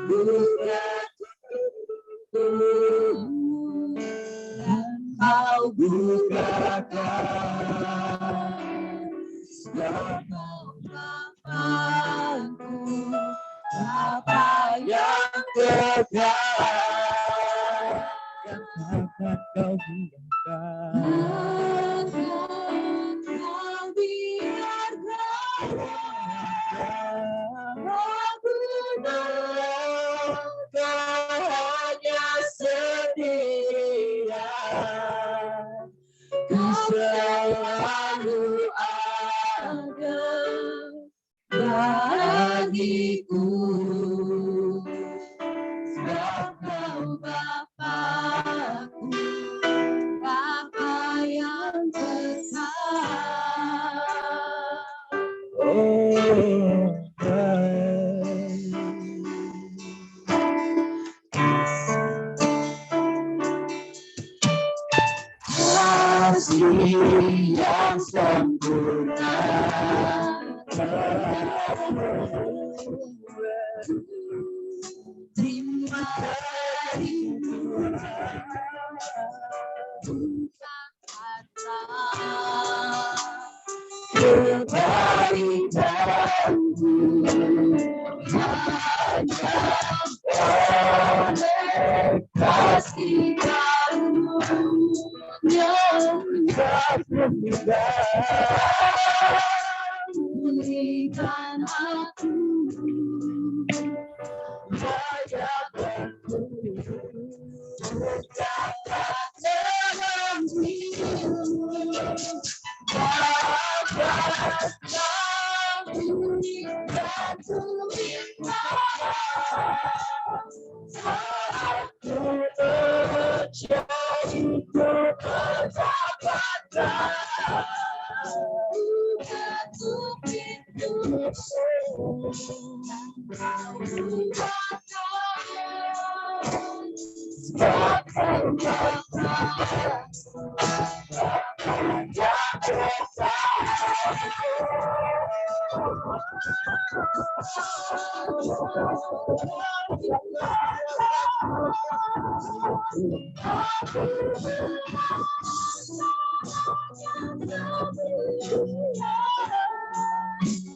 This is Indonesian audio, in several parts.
bukan dan kau bukakan kau Bapakku, Bapa yang kekal, yang takkan kau biarkan, kau biarkan aku hanya sendirian. Kau selalu ada bagiku, sebab kau Bapakku, Bapa yang kekal. Kasih yang sempurna, terima kasih bukan harta, kebaikanmu hanya oleh kasih karunia yang berikan aku layak dalam dirimu, dapat bumi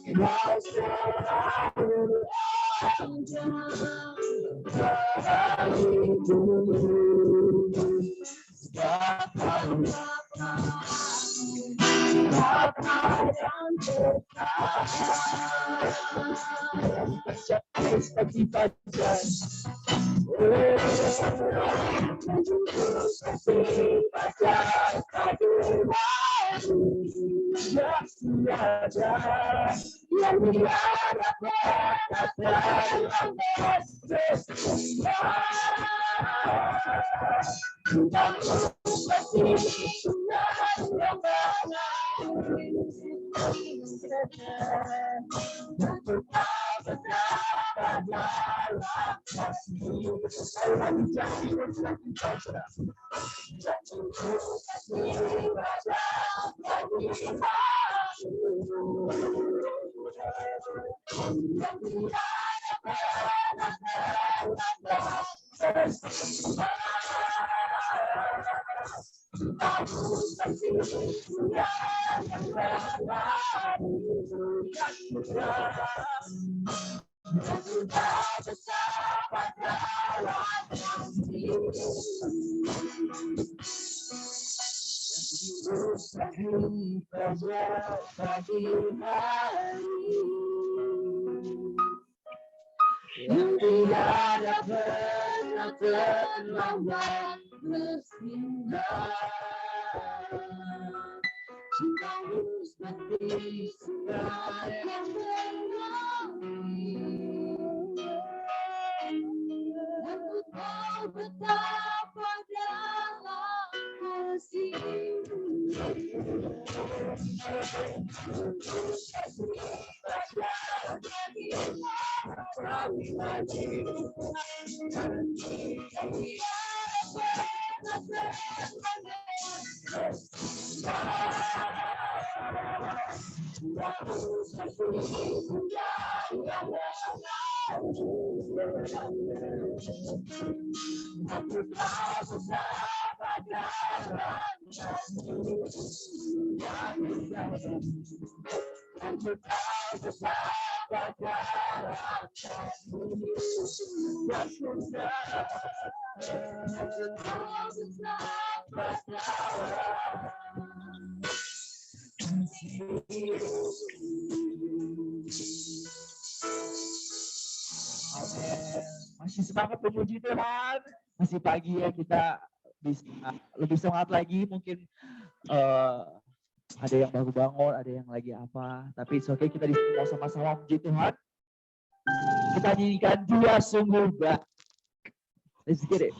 dan aku menjadi kependapatan untuk hidup yang tiada pernah terlambat bersinggah. Cintamu seperti sungai yang mengalir, dan ku tahu betapa dalam kasih-Mu. Masih semangat memuji Tuhan. Masih pagi ya, kita bisa lebih semangat lagi. Mungkin ada yang baru bangun, ada yang lagi apa. Tapi it's okay, kita di sini mau sama-sama memuji Tuhan. Kita nyanyikan Dia Sungguh Baik. Let's get it.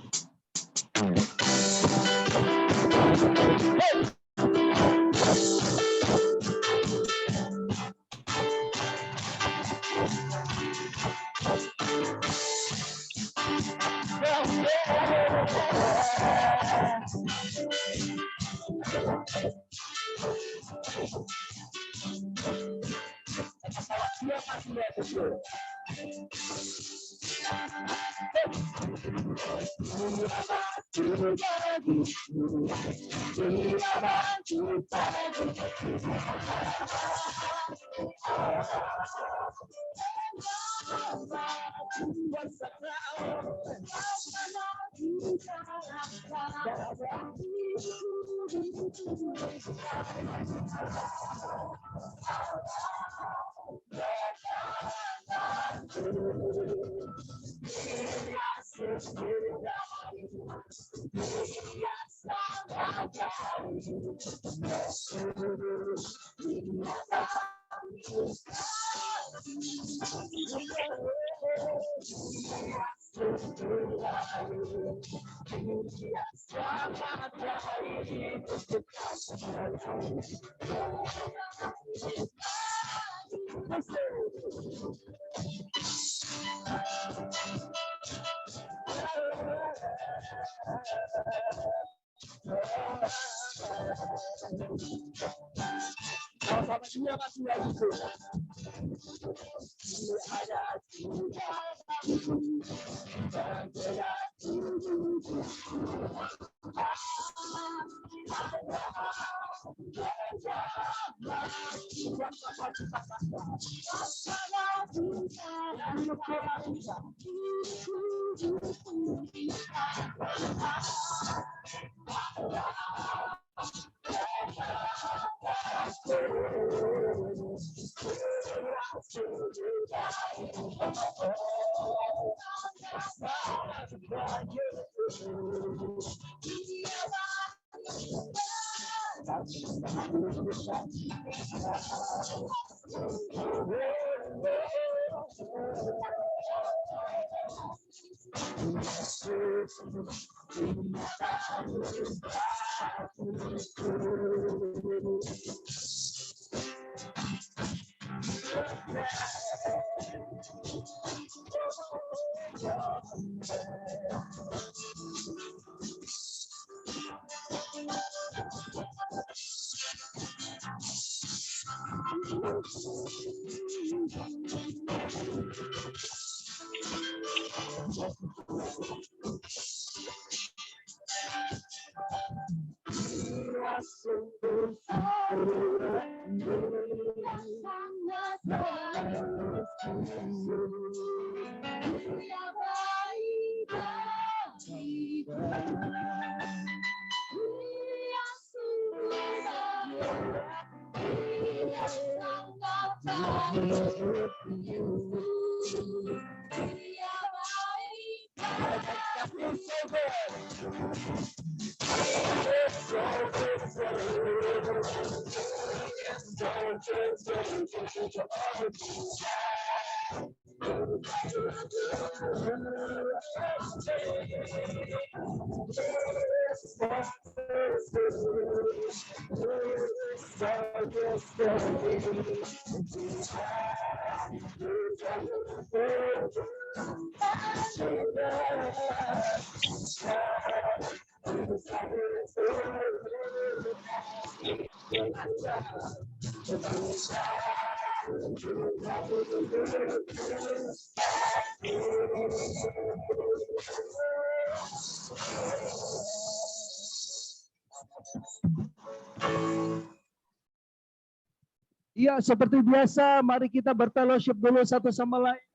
Ya, seperti biasa, mari kita berfellowship dulu satu sama lain.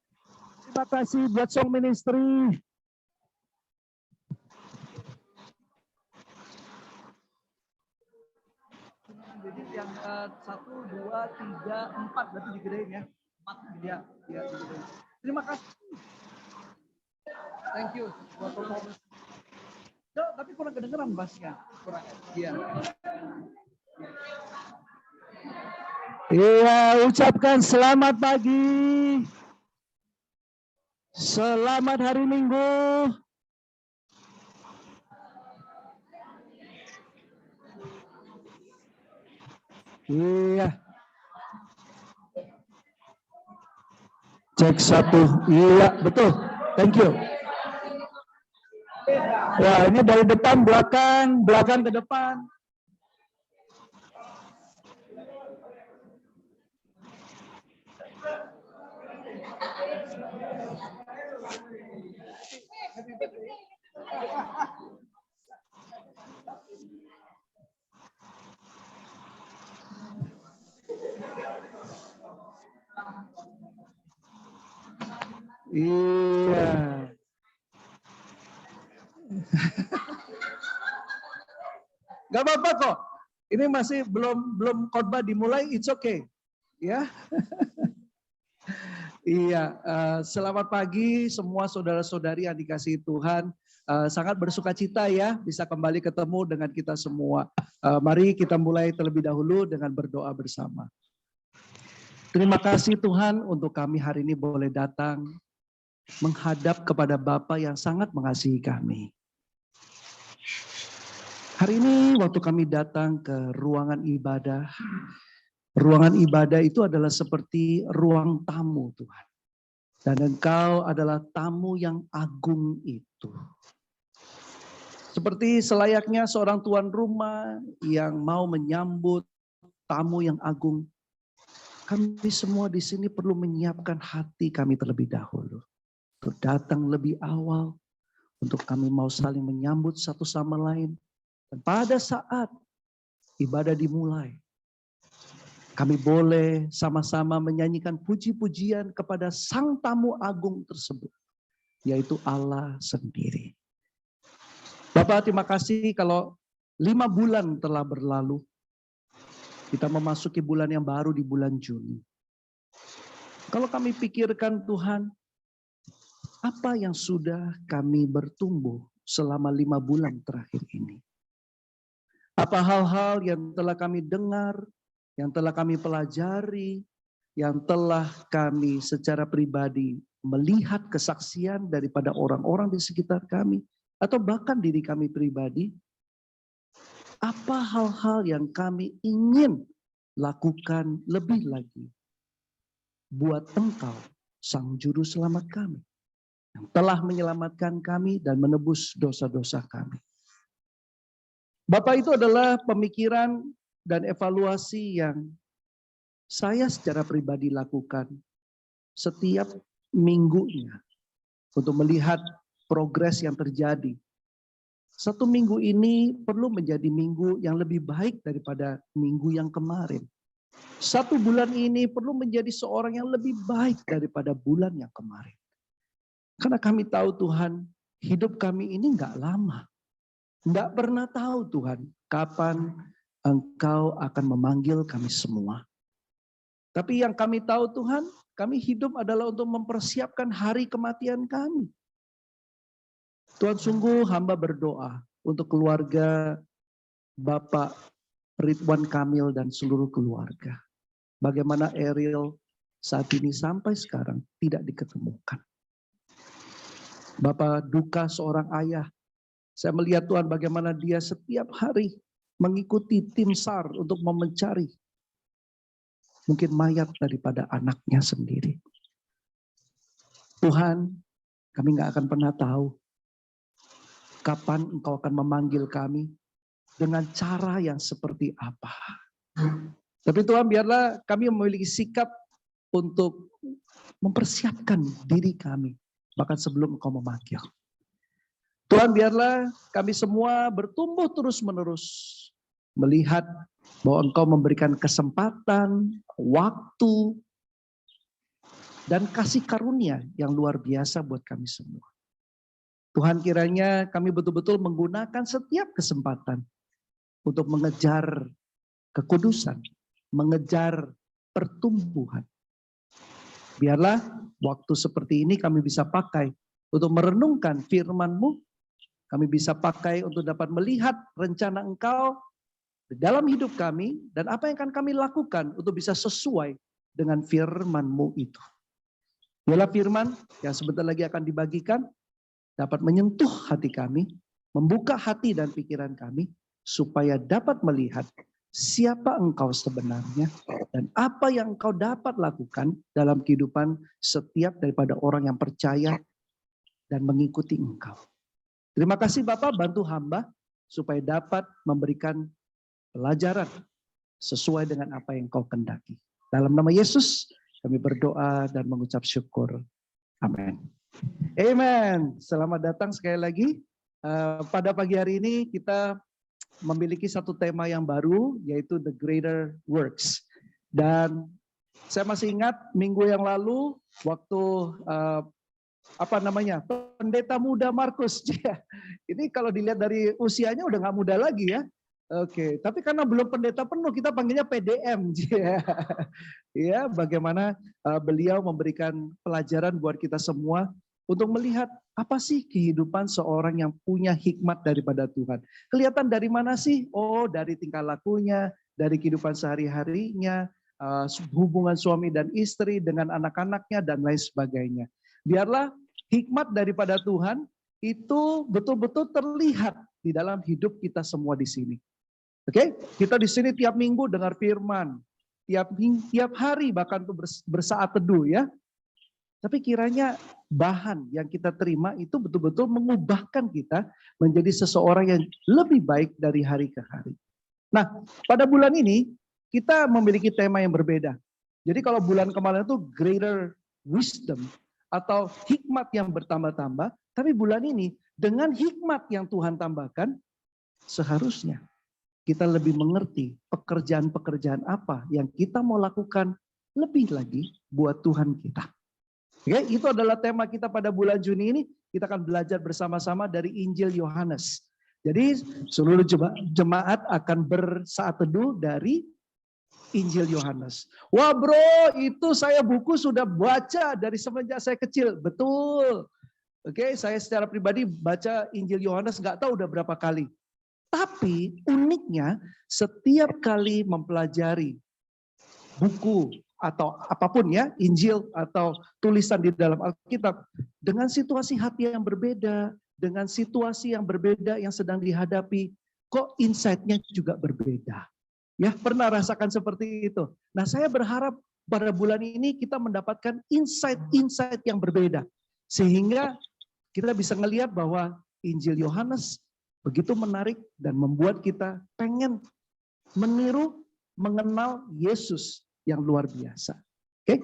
Terima kasih buat Song Ministry. Jadi yang 1, 2, 3, 4 berarti digedein ya. 4 ya, digedein. Terima kasih. Thank you. Tapi kurang kedengeran bassnya. Kurang. Iya. Iya, ucapkan selamat pagi. Selamat hari Minggu. Iya. Cek 1. Iya, betul. Thank you. Ya, ini dari depan, belakang ke depan. Iya. Gak apa-apa kok. Ini masih belum khotbah dimulai, it's okay. Ya. Iya, selamat pagi semua saudara-saudari yang dikasihi Tuhan. Sangat bersuka cita ya bisa kembali ketemu dengan kita semua. Mari kita mulai terlebih dahulu dengan berdoa bersama. Terima kasih Tuhan untuk kami hari ini boleh datang menghadap kepada Bapa yang sangat mengasihi kami. Hari ini waktu kami datang ke ruangan ibadah itu adalah seperti ruang tamu Tuhan. Dan Engkau adalah tamu yang agung itu. Seperti selayaknya seorang tuan rumah yang mau menyambut tamu yang agung. Kami semua di sini perlu menyiapkan hati kami terlebih dahulu. Untuk datang lebih awal. Untuk kami mau saling menyambut satu sama lain. Dan pada saat ibadah dimulai, kami boleh sama-sama menyanyikan puji-pujian kepada sang tamu agung tersebut, yaitu Allah sendiri. Bapak, terima kasih kalau 5 bulan telah berlalu, kita memasuki bulan yang baru di bulan Juni. Kalau kami pikirkan Tuhan, apa yang sudah kami bertumbuh selama 5 bulan terakhir ini? Apa hal-hal yang telah kami dengar, yang telah kami pelajari, yang telah kami secara pribadi melihat kesaksian daripada orang-orang di sekitar kami, atau bahkan diri kami pribadi, apa hal-hal yang kami ingin lakukan lebih lagi buat Engkau, Sang Juru Selamat kami, yang telah menyelamatkan kami dan menebus dosa-dosa kami. Bapak, itu adalah pemikiran dan evaluasi yang saya secara pribadi lakukan setiap minggunya untuk melihat progres yang terjadi. 1 minggu ini perlu menjadi minggu yang lebih baik daripada minggu yang kemarin. 1 bulan ini perlu menjadi seorang yang lebih baik daripada bulan yang kemarin. Karena kami tahu Tuhan, hidup kami ini enggak lama. Enggak pernah tahu Tuhan kapan Engkau akan memanggil kami semua. Tapi yang kami tahu Tuhan, kami hidup adalah untuk mempersiapkan hari kematian kami. Tuhan, sungguh hamba berdoa untuk keluarga Bapak Ridwan Kamil dan seluruh keluarga. Bagaimana Ariel saat ini sampai sekarang tidak diketemukan. Bapak duka seorang ayah. Saya melihat Tuhan bagaimana dia setiap hari mengikuti tim SAR untuk mencari mungkin mayat daripada anaknya sendiri. Tuhan, kami nggak akan pernah tahu kapan Engkau akan memanggil kami dengan cara yang seperti apa. Tapi Tuhan, biarlah kami memiliki sikap untuk mempersiapkan diri kami bahkan sebelum Engkau memanggil. Tuhan, biarlah kami semua bertumbuh terus-menerus melihat bahwa Engkau memberikan kesempatan, waktu, dan kasih karunia yang luar biasa buat kami semua. Tuhan, kiranya kami betul-betul menggunakan setiap kesempatan untuk mengejar kekudusan, mengejar pertumbuhan. Biarlah waktu seperti ini kami bisa pakai untuk merenungkan firman-Mu, kami bisa pakai untuk dapat melihat rencana Engkau dalam hidup kami, dan apa yang akan kami lakukan untuk bisa sesuai dengan firman-Mu itu. Biarlah firman yang sebentar lagi akan dibagikan dapat menyentuh hati kami, membuka hati dan pikiran kami, supaya dapat melihat siapa Engkau sebenarnya dan apa yang Engkau dapat lakukan dalam kehidupan setiap daripada orang yang percaya dan mengikuti Engkau. Terima kasih Bapak, bantu hamba supaya dapat memberikan pelajaran sesuai dengan apa yang Engkau kehendaki. Dalam nama Yesus kami berdoa dan mengucap syukur. Amin. Amen. Selamat datang sekali lagi. Pada pagi hari ini kita memiliki satu tema yang baru, yaitu The Greater Works. Dan saya masih ingat minggu yang lalu waktu pendeta muda Markus. Ini kalau dilihat dari usianya udah nggak muda lagi ya. Oke, tapi karena belum pendeta penuh, kita panggilnya PDM. Ya, bagaimana beliau memberikan pelajaran buat kita semua untuk melihat apa sih kehidupan seorang yang punya hikmat daripada Tuhan. Kelihatan dari mana sih? Oh, dari tingkah lakunya, dari kehidupan sehari-harinya, hubungan suami dan istri dengan anak-anaknya dan lain sebagainya. Biarlah hikmat daripada Tuhan itu betul-betul terlihat di dalam hidup kita semua di sini. Oke, kita di sini tiap minggu dengar firman, tiap hari bahkan tuh bersaat teduh ya. Tapi kiranya bahan yang kita terima itu betul-betul mengubahkan kita menjadi seseorang yang lebih baik dari hari ke hari. Nah, pada bulan ini kita memiliki tema yang berbeda. Jadi kalau bulan kemarin itu greater wisdom atau hikmat yang bertambah-tambah, tapi bulan ini dengan hikmat yang Tuhan tambahkan, seharusnya kita lebih mengerti pekerjaan-pekerjaan apa yang kita mau lakukan lebih lagi buat Tuhan kita. Oke, itu adalah tema kita pada bulan Juni ini. Kita akan belajar bersama-sama dari Injil Yohanes. Jadi seluruh jemaat akan bersaat teduh dari Injil Yohanes. Wah bro, itu saya buku sudah baca dari semenjak saya kecil. Betul. Oke, saya secara pribadi baca Injil Yohanes nggak tahu udah berapa kali. Tapi uniknya setiap kali mempelajari buku atau apapun ya, Injil atau tulisan di dalam Alkitab, dengan situasi hati yang berbeda, dengan situasi yang berbeda yang sedang dihadapi, kok insight-nya juga berbeda. Ya, pernah rasakan seperti itu. Nah, saya berharap pada bulan ini kita mendapatkan insight-insight yang berbeda. Sehingga kita bisa melihat bahwa Injil Yohanes begitu menarik dan membuat kita pengen meniru, mengenal Yesus yang luar biasa. Oke,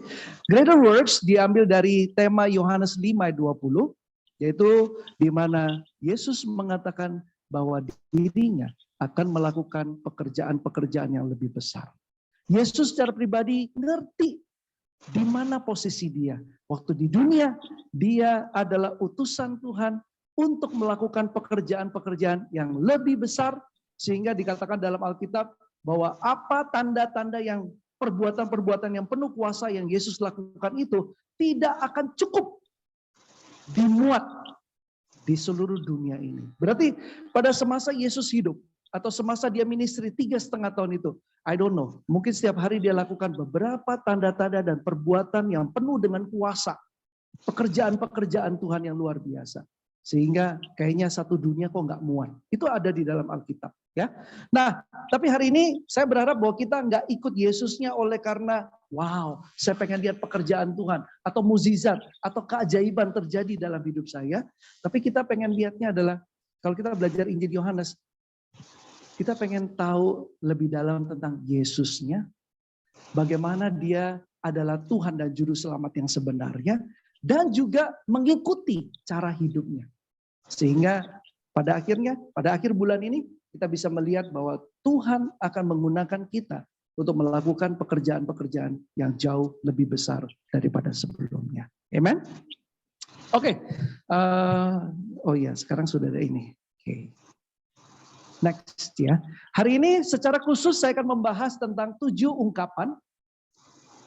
Greater Works diambil dari tema Yohanes 5:20, yaitu di mana Yesus mengatakan bahwa dirinya akan melakukan pekerjaan-pekerjaan yang lebih besar. Yesus secara pribadi ngerti di mana posisi dia. Waktu di dunia, dia adalah utusan Tuhan untuk melakukan pekerjaan-pekerjaan yang lebih besar, sehingga dikatakan dalam Alkitab bahwa apa tanda-tanda yang perbuatan-perbuatan yang penuh kuasa yang Yesus lakukan itu tidak akan cukup dimuat di seluruh dunia ini. Berarti pada semasa Yesus hidup atau semasa dia ministry 3,5 tahun itu, I don't know, mungkin setiap hari dia lakukan beberapa tanda-tanda dan perbuatan yang penuh dengan kuasa. Pekerjaan-pekerjaan Tuhan yang luar biasa. Sehingga kayaknya satu dunia kok nggak muat. Itu ada di dalam Alkitab. Ya. Nah, tapi hari ini saya berharap bahwa kita nggak ikut Yesusnya oleh karena, wow, saya pengen lihat pekerjaan Tuhan. Atau mukjizat, atau keajaiban terjadi dalam hidup saya. Tapi kita pengen lihatnya adalah, kalau kita belajar Injil Yohanes, kita pengen tahu lebih dalam tentang Yesusnya. Bagaimana dia adalah Tuhan dan Juru Selamat yang sebenarnya. dan juga mengikuti cara hidupnya. Sehingga pada akhir bulan ini kita bisa melihat bahwa Tuhan akan menggunakan kita untuk melakukan pekerjaan-pekerjaan yang jauh lebih besar daripada sebelumnya. Amen. Oke. Oh ya, sekarang sudah ada ini. Oke. Next ya. Hari ini secara khusus saya akan membahas tentang 7 ungkapan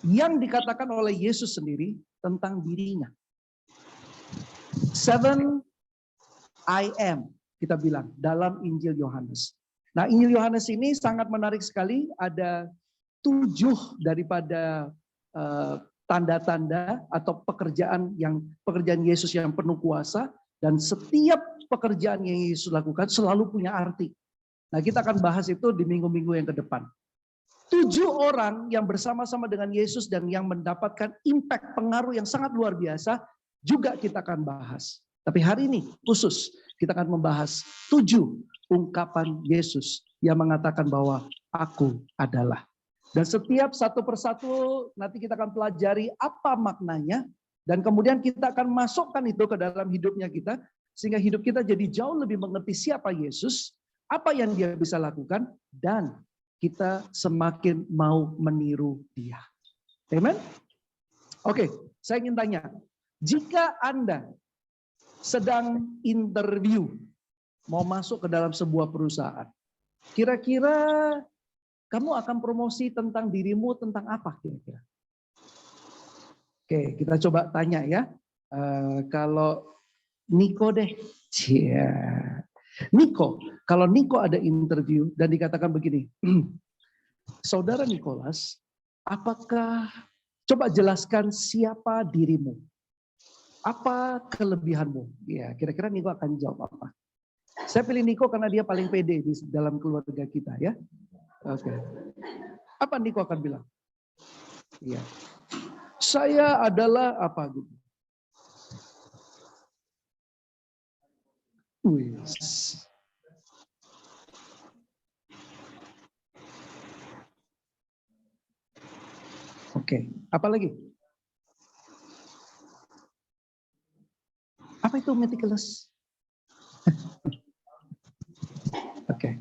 yang dikatakan oleh Yesus sendiri tentang dirinya. 7 I am, kita bilang dalam Injil Yohanes. Nah, Injil Yohanes ini sangat menarik sekali. Ada 7 daripada tanda-tanda atau pekerjaan Yesus yang penuh kuasa, dan setiap pekerjaan yang Yesus lakukan selalu punya arti. Nah, kita akan bahas itu di minggu-minggu yang ke depan. 7 orang yang bersama-sama dengan Yesus dan yang mendapatkan impact, pengaruh yang sangat luar biasa juga kita akan bahas. Tapi hari ini khusus kita akan membahas 7 ungkapan Yesus yang mengatakan bahwa aku adalah. Dan setiap satu persatu nanti kita akan pelajari apa maknanya, dan kemudian kita akan masukkan itu ke dalam hidupnya kita, sehingga hidup kita jadi jauh lebih mengerti siapa Yesus, apa yang dia bisa lakukan, dan kita semakin mau meniru dia. Amen? Oke, saya ingin tanya, jika Anda sedang interview, mau masuk ke dalam sebuah perusahaan, kira-kira kamu akan promosi tentang dirimu tentang apa kira-kira? Oke, kita coba tanya ya. Kalau Niko deh. Niko, kalau Niko ada interview dan dikatakan begini, Saudara Nikolas, apakah, coba jelaskan siapa dirimu? Apa kelebihanmu? Ya, kira-kira Niko akan jawab apa? Saya pilih Niko karena dia paling pede di dalam keluarga kita ya. Oke. Apa Niko akan bilang? Iya. Saya adalah apa gitu. Oke, apa lagi? Apa itu meticulous? Oke.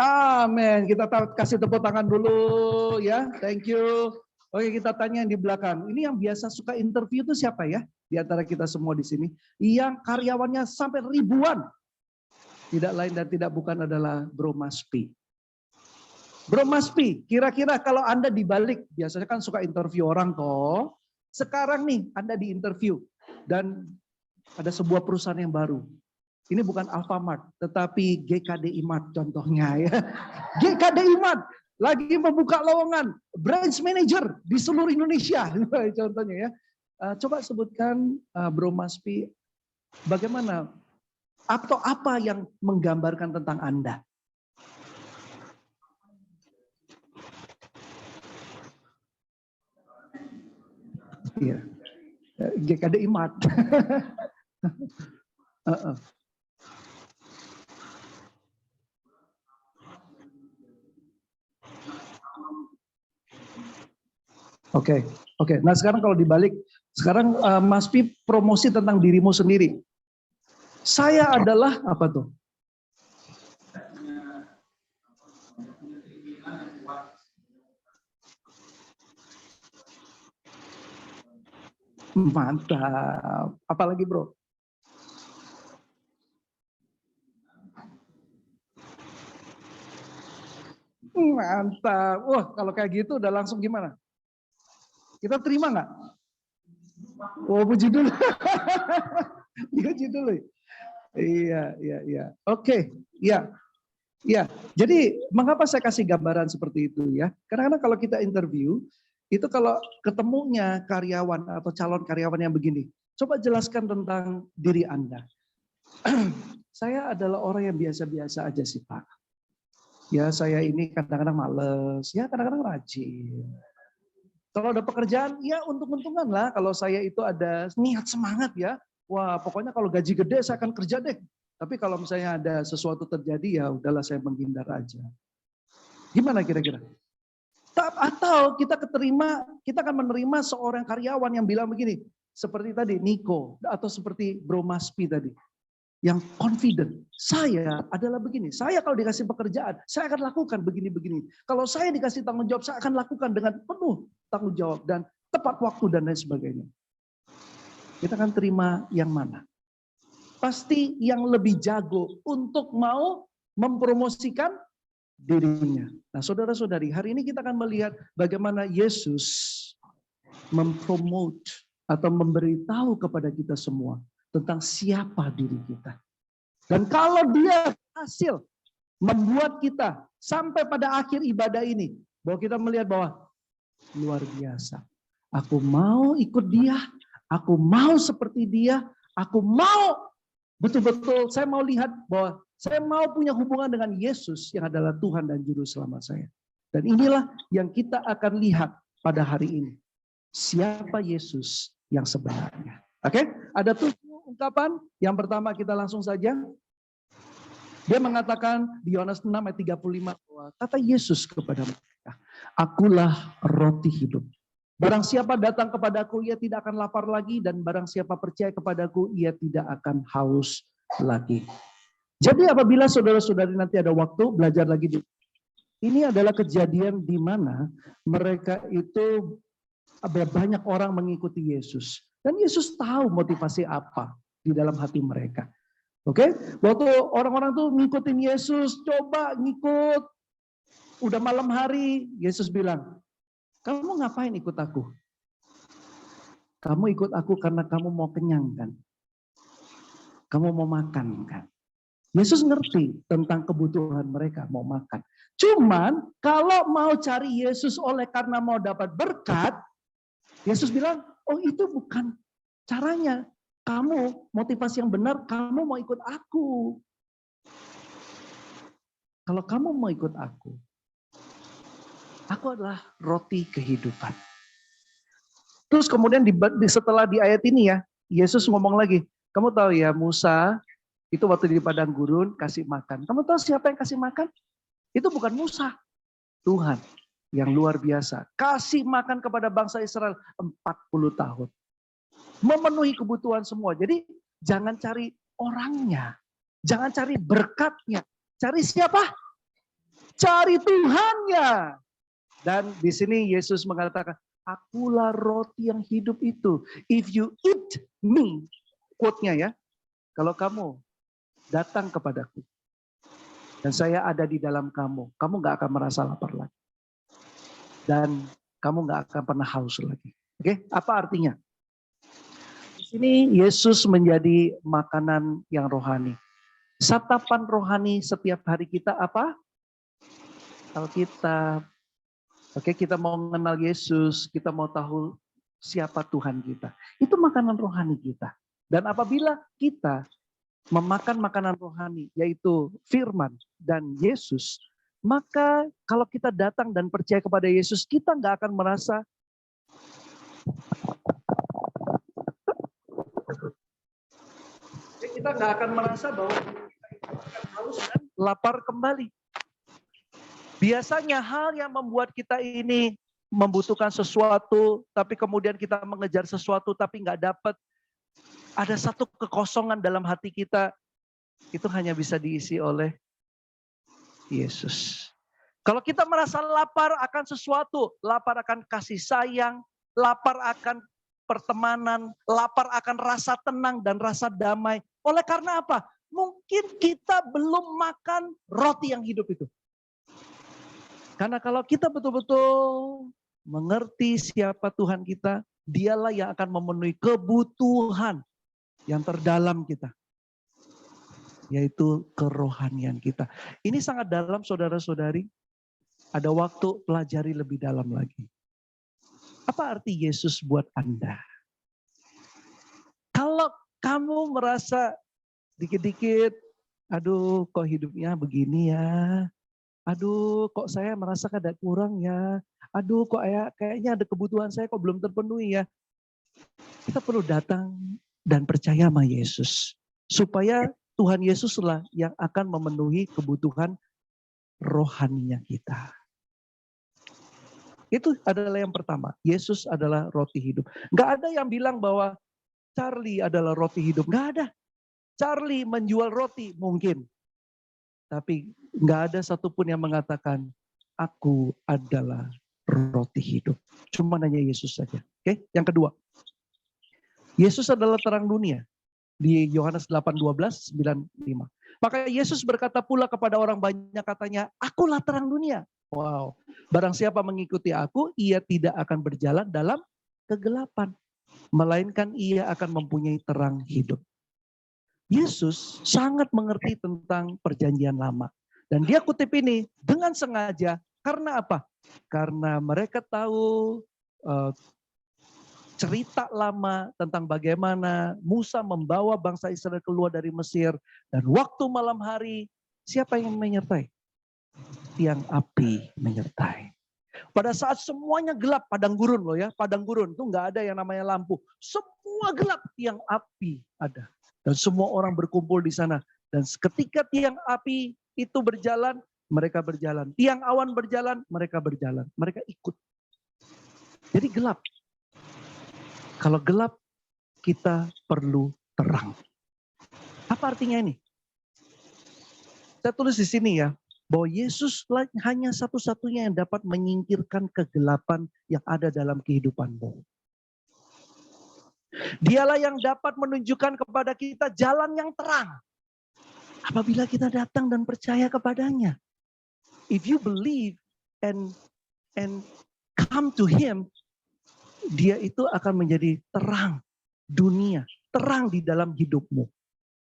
Amin. Kita kasih tepuk tangan dulu ya. Thank you. Oke, kita tanya yang di belakang. Ini yang biasa suka interview itu siapa ya? Di antara kita semua di sini. Yang karyawannya sampai ribuan. Tidak lain dan tidak bukan adalah Bro Maspi. Bro Maspi, kira-kira kalau Anda dibalik, biasanya kan suka interview orang toh. Sekarang nih Anda di interview dan ada sebuah perusahaan yang baru. Ini bukan Alfamart, tetapi GKDI Mart contohnya ya. GKDI Mart lagi membuka lowongan branch manager di seluruh Indonesia, contohnya ya. Coba sebutkan Bro Maspi, bagaimana atau apa yang menggambarkan tentang Anda? Iya, GKDI Mart. Oke. Nah sekarang kalau dibalik, sekarang Mas Pi promosi tentang dirimu sendiri. Saya adalah apa tuh? Mantap. Apalagi bro? Mantap. Wah kalau kayak gitu udah langsung gimana? Kita terima nggak? Oh puji dulu. Puji dulu. Iya. Oke. Ya. Jadi mengapa saya kasih gambaran seperti itu ya? Karena kalau kita interview, itu kalau ketemunya karyawan atau calon karyawan yang begini, coba jelaskan tentang diri Anda. Saya adalah orang yang biasa-biasa aja sih Pak. Ya saya ini kadang-kadang males, ya kadang-kadang rajin. Kalau ada pekerjaan, ya untung-untungan lah. Kalau saya itu ada niat semangat ya. Wah pokoknya kalau gaji gede saya akan kerja deh. Tapi kalau misalnya ada sesuatu terjadi, ya udahlah saya menghindar aja. Gimana kira-kira? Atau kita akan menerima seorang karyawan yang bilang begini, seperti tadi Niko, atau seperti Bro Maspi tadi, yang confident. Saya adalah begini, saya kalau dikasih pekerjaan, saya akan lakukan begini-begini. Kalau saya dikasih tanggung jawab, saya akan lakukan dengan penuh tanggung jawab dan tepat waktu dan lain sebagainya. Kita akan terima yang mana? Pasti yang lebih jago untuk mau mempromosikan dirinya. Nah, saudara-saudari, hari ini kita akan melihat bagaimana Yesus mempromote atau memberitahu kepada kita semua tentang siapa diri kita. Dan kalau dia hasil membuat kita sampai pada akhir ibadah ini, bahwa kita melihat bahwa luar biasa. Aku mau ikut dia, aku mau seperti dia, aku mau betul-betul, saya mau lihat bahwa saya mau punya hubungan dengan Yesus yang adalah Tuhan dan Juru Selamat saya. Dan inilah yang kita akan lihat pada hari ini. Siapa Yesus yang sebenarnya. Oke, ada 7 ungkapan. Yang pertama kita langsung saja. Dia mengatakan di Yohanes 6 ayat 35 bahwa kata Yesus kepada mereka, akulah roti hidup. Barang siapa datang kepadaku, ia tidak akan lapar lagi. Dan barang siapa percaya kepadaku, ia tidak akan haus lagi. Jadi apabila saudara-saudari nanti ada waktu belajar lagi, ini adalah kejadian di mana mereka itu banyak orang mengikuti Yesus. Dan Yesus tahu motivasi apa di dalam hati mereka. Oke, waktu orang-orang tuh ngikutin Yesus, coba ngikut. Udah malam hari, Yesus bilang, kamu ngapain ikut aku? Kamu ikut aku karena kamu mau kenyang kan? Kamu mau makan kan? Yesus ngerti tentang kebutuhan mereka mau makan. Cuman kalau mau cari Yesus oleh karena mau dapat berkat, Yesus bilang, oh itu bukan caranya. Kamu motivasi yang benar, kamu mau ikut aku. Kalau kamu mau ikut aku adalah roti kehidupan. Terus kemudian setelah di ayat ini ya, Yesus ngomong lagi, kamu tahu ya Musa, itu waktu di padang gurun kasih makan. Kamu tahu siapa yang kasih makan? Itu bukan Musa. Tuhan yang luar biasa. Kasih makan kepada bangsa Israel 40 tahun. Memenuhi kebutuhan semua. Jadi jangan cari orangnya. Jangan cari berkatnya. Cari siapa? Cari Tuhannya. Dan di sini Yesus mengatakan, akulah roti yang hidup itu. If you eat me, quote-nya ya. Kalau kamu datang kepadaku, dan saya ada di dalam kamu gak akan merasa lapar lagi. Dan kamu gak akan pernah haus lagi. Oke, apa artinya? Di sini Yesus menjadi makanan yang rohani. Santapan rohani setiap hari kita apa? Alkitab. Oke, kita mau mengenal Yesus, kita mau tahu siapa Tuhan kita. Itu makanan rohani kita. Dan apabila kita memakan makanan rohani, yaitu firman dan Yesus, maka kalau kita datang dan percaya kepada Yesus, kita nggak akan merasa bahwa kita akan haus dan lapar kembali. Biasanya hal yang membuat kita ini membutuhkan sesuatu, tapi kemudian kita mengejar sesuatu tapi nggak dapat, ada satu kekosongan dalam hati kita, itu hanya bisa diisi oleh Yesus. Kalau kita merasa lapar akan sesuatu, lapar akan kasih sayang, lapar akan pertemanan, lapar akan rasa tenang dan rasa damai. Oleh karena apa? Mungkin kita belum makan roti yang hidup itu. Karena kalau kita betul-betul mengerti siapa Tuhan kita, dialah yang akan memenuhi kebutuhan yang terdalam kita, yaitu kerohanian kita. Ini sangat dalam saudara-saudari. Ada waktu pelajari lebih dalam lagi. Apa arti Yesus buat Anda? Kalau kamu merasa dikit-dikit, aduh kok hidupnya begini ya. Aduh kok saya merasa ada kurang ya. Aduh kok kayaknya ada kebutuhan saya kok belum terpenuhi ya. Kita perlu datang dan percaya sama Yesus. Supaya Tuhan Yesuslah yang akan memenuhi kebutuhan rohaninya kita. Itu adalah yang pertama. Yesus adalah roti hidup. Nggak ada yang bilang bahwa Charlie adalah roti hidup. Nggak ada. Charlie menjual roti mungkin. Tapi nggak ada satupun yang mengatakan, aku adalah roti hidup. Cuma hanya Yesus saja. Oke, yang kedua. Yesus adalah terang dunia. Di Yohanes 8:12, 9:5. Maka Yesus berkata pula kepada orang banyak katanya, akulah terang dunia. Wow. Barang siapa mengikuti aku, ia tidak akan berjalan dalam kegelapan. Melainkan ia akan mempunyai terang hidup. Yesus sangat mengerti tentang perjanjian lama. Dan dia kutip ini dengan sengaja. Karena apa? Karena mereka tahu cerita lama tentang bagaimana Musa membawa bangsa Israel keluar dari Mesir. Dan waktu malam hari, siapa yang menyertai? Tiang api menyertai. Pada saat semuanya gelap, padang gurun loh ya. Padang gurun itu nggak ada yang namanya lampu. Semua gelap, tiang api ada. Dan semua orang berkumpul di sana. Dan ketika tiang api itu berjalan, mereka berjalan. Tiang awan berjalan, mereka berjalan. Mereka ikut. Jadi gelap. Kalau gelap, kita perlu terang. Apa artinya ini? Saya tulis di sini ya, bahwa Yesus hanya satu-satunya yang dapat menyingkirkan kegelapan yang ada dalam kehidupanmu. Dialah yang dapat menunjukkan kepada kita jalan yang terang. Apabila kita datang dan percaya kepadanya. If you believe and come to Him, dia itu akan menjadi terang dunia, terang di dalam hidupmu.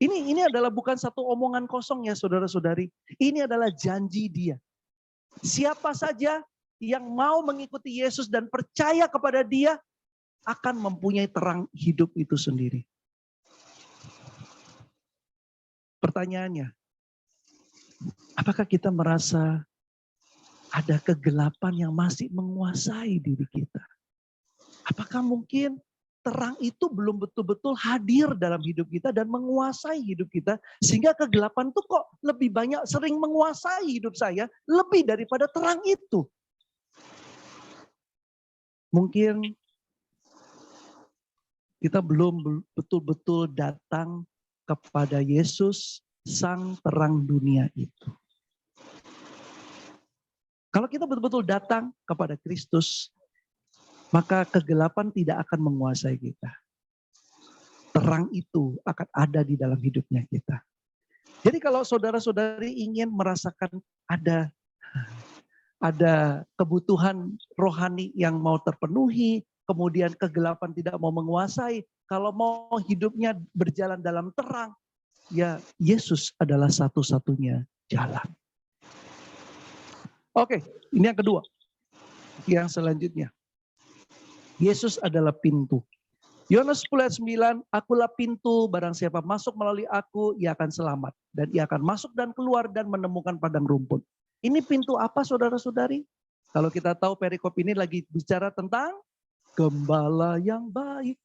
Ini adalah bukan satu omongan kosong ya saudara-saudari. Ini adalah janji dia. Siapa saja yang mau mengikuti Yesus dan percaya kepada dia akan mempunyai terang hidup itu sendiri. Pertanyaannya, apakah kita merasa ada kegelapan yang masih menguasai diri kita? Apakah mungkin terang itu belum betul-betul hadir dalam hidup kita dan menguasai hidup kita. Sehingga kegelapan itu kok lebih banyak sering menguasai hidup saya lebih daripada terang itu. Mungkin kita belum betul-betul datang kepada Yesus, sang terang dunia itu. Kalau kita betul-betul datang kepada Kristus, maka kegelapan tidak akan menguasai kita. Terang itu akan ada di dalam hidupnya kita. Jadi kalau saudara-saudari ingin merasakan ada kebutuhan rohani yang mau terpenuhi, kemudian kegelapan tidak mau menguasai, kalau mau hidupnya berjalan dalam terang, ya Yesus adalah satu-satunya jalan. Oke, ini yang kedua. Yang selanjutnya. Yesus adalah pintu. Yohanes 10 ayat 9, akulah pintu, barang siapa masuk melalui aku, ia akan selamat. Dan ia akan masuk dan keluar dan menemukan padang rumput. Ini pintu apa saudara-saudari? Kalau kita tahu perikop ini lagi bicara tentang gembala yang baik.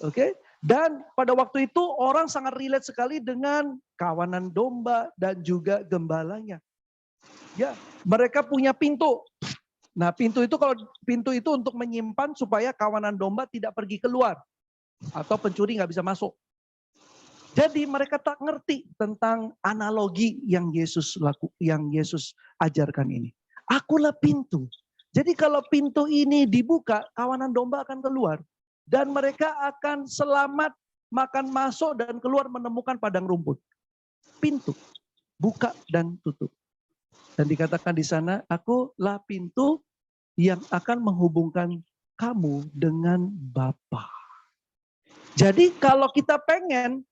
Oke? Dan pada waktu itu orang sangat relate sekali dengan kawanan domba dan juga gembalanya. Ya, mereka punya pintu. Nah pintu itu untuk menyimpan supaya kawanan domba tidak pergi keluar. Atau pencuri nggak bisa masuk. Jadi mereka tak ngerti tentang analogi yang Yesus ajarkan ini. Akulah pintu. Jadi kalau pintu ini dibuka, kawanan domba akan keluar. Dan mereka akan selamat makan masuk dan keluar menemukan padang rumput. Pintu. Buka dan tutup. Dan dikatakan di sana, akulah pintu yang akan menghubungkan kamu dengan Bapa. Jadi kalau kita pengen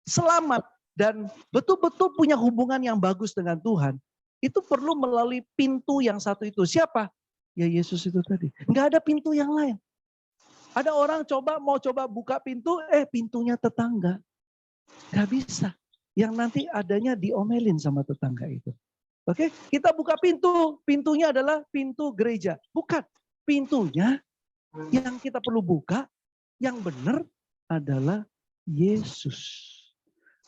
selamat dan betul-betul punya hubungan yang bagus dengan Tuhan, itu perlu melalui pintu yang satu itu. Siapa? Ya Yesus itu tadi. Enggak ada pintu yang lain. Ada orang mau coba buka pintu, pintunya tetangga. Enggak bisa. Yang nanti adanya diomelin sama tetangga itu. Oke, kita buka pintu. Pintunya adalah pintu gereja. Bukan. Pintunya yang kita perlu buka, yang benar adalah Yesus.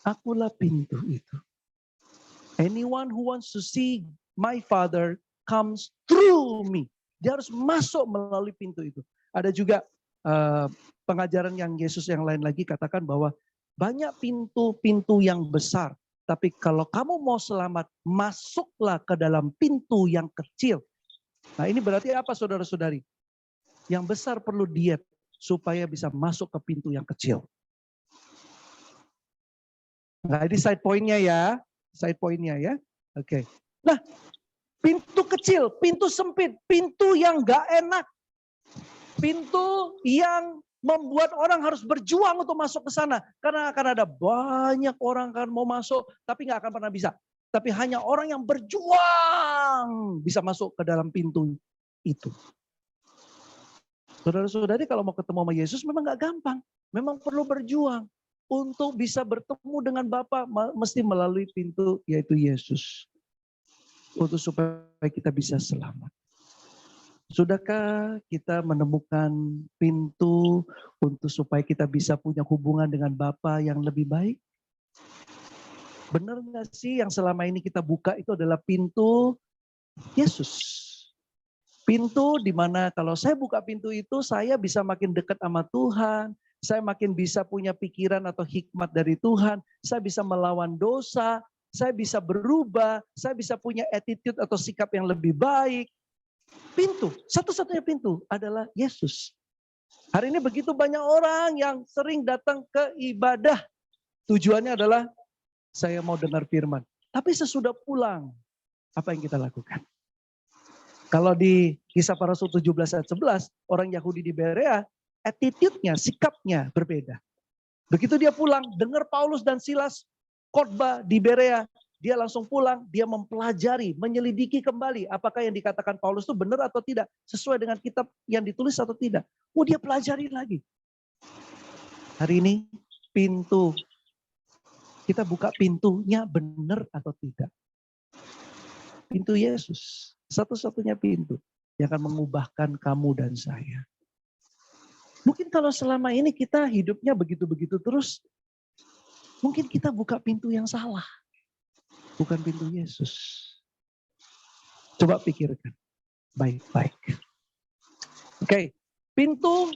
Akulah pintu itu. Anyone who wants to see my Father comes through me. Dia harus masuk melalui pintu itu. Ada juga pengajaran yang Yesus yang lain lagi katakan bahwa banyak pintu-pintu yang besar. Tapi kalau kamu mau selamat, masuklah ke dalam pintu yang kecil. Nah ini berarti apa saudara-saudari? Yang besar perlu diet supaya bisa masuk ke pintu yang kecil. Nah ini side point-nya ya. Side point-nya ya. Oke. Nah pintu kecil, pintu sempit, pintu yang gak enak. Pintu yang membuat orang harus berjuang untuk masuk ke sana. Karena akan ada banyak orang kan mau masuk, tapi gak akan pernah bisa. Tapi hanya orang yang berjuang bisa masuk ke dalam pintu itu. Saudara-saudari kalau mau ketemu sama Yesus memang gak gampang. Memang perlu berjuang. Untuk bisa bertemu dengan Bapa mesti melalui pintu yaitu Yesus. Untuk supaya kita bisa selamat. Sudahkah kita menemukan pintu untuk supaya kita bisa punya hubungan dengan Bapa yang lebih baik? Benar nggak sih yang selama ini kita buka itu adalah pintu Yesus? Pintu di mana kalau saya buka pintu itu saya bisa makin dekat sama Tuhan, saya makin bisa punya pikiran atau hikmat dari Tuhan, saya bisa melawan dosa, saya bisa berubah, saya bisa punya attitude atau sikap yang lebih baik. Pintu, satu-satunya pintu adalah Yesus. Hari ini begitu banyak orang yang sering datang ke ibadah. Tujuannya adalah saya mau dengar firman. Tapi sesudah pulang, apa yang kita lakukan? Kalau di Kisah Para Rasul 17 ayat 11, orang Yahudi di Berea, attitude-nya, sikapnya berbeda. Begitu dia pulang, dengar Paulus dan Silas khotbah di Berea, dia langsung pulang, dia mempelajari, menyelidiki kembali apakah yang dikatakan Paulus itu benar atau tidak, sesuai dengan kitab yang ditulis atau tidak. Oh, dia pelajari lagi. Hari ini pintu, kita buka pintunya benar atau tidak. Pintu Yesus, satu-satunya pintu yang akan mengubahkan kamu dan saya. Mungkin kalau selama ini kita hidupnya begitu-begitu terus, mungkin kita buka pintu yang salah. Bukan pintu Yesus. Coba pikirkan baik-baik. Oke, pintu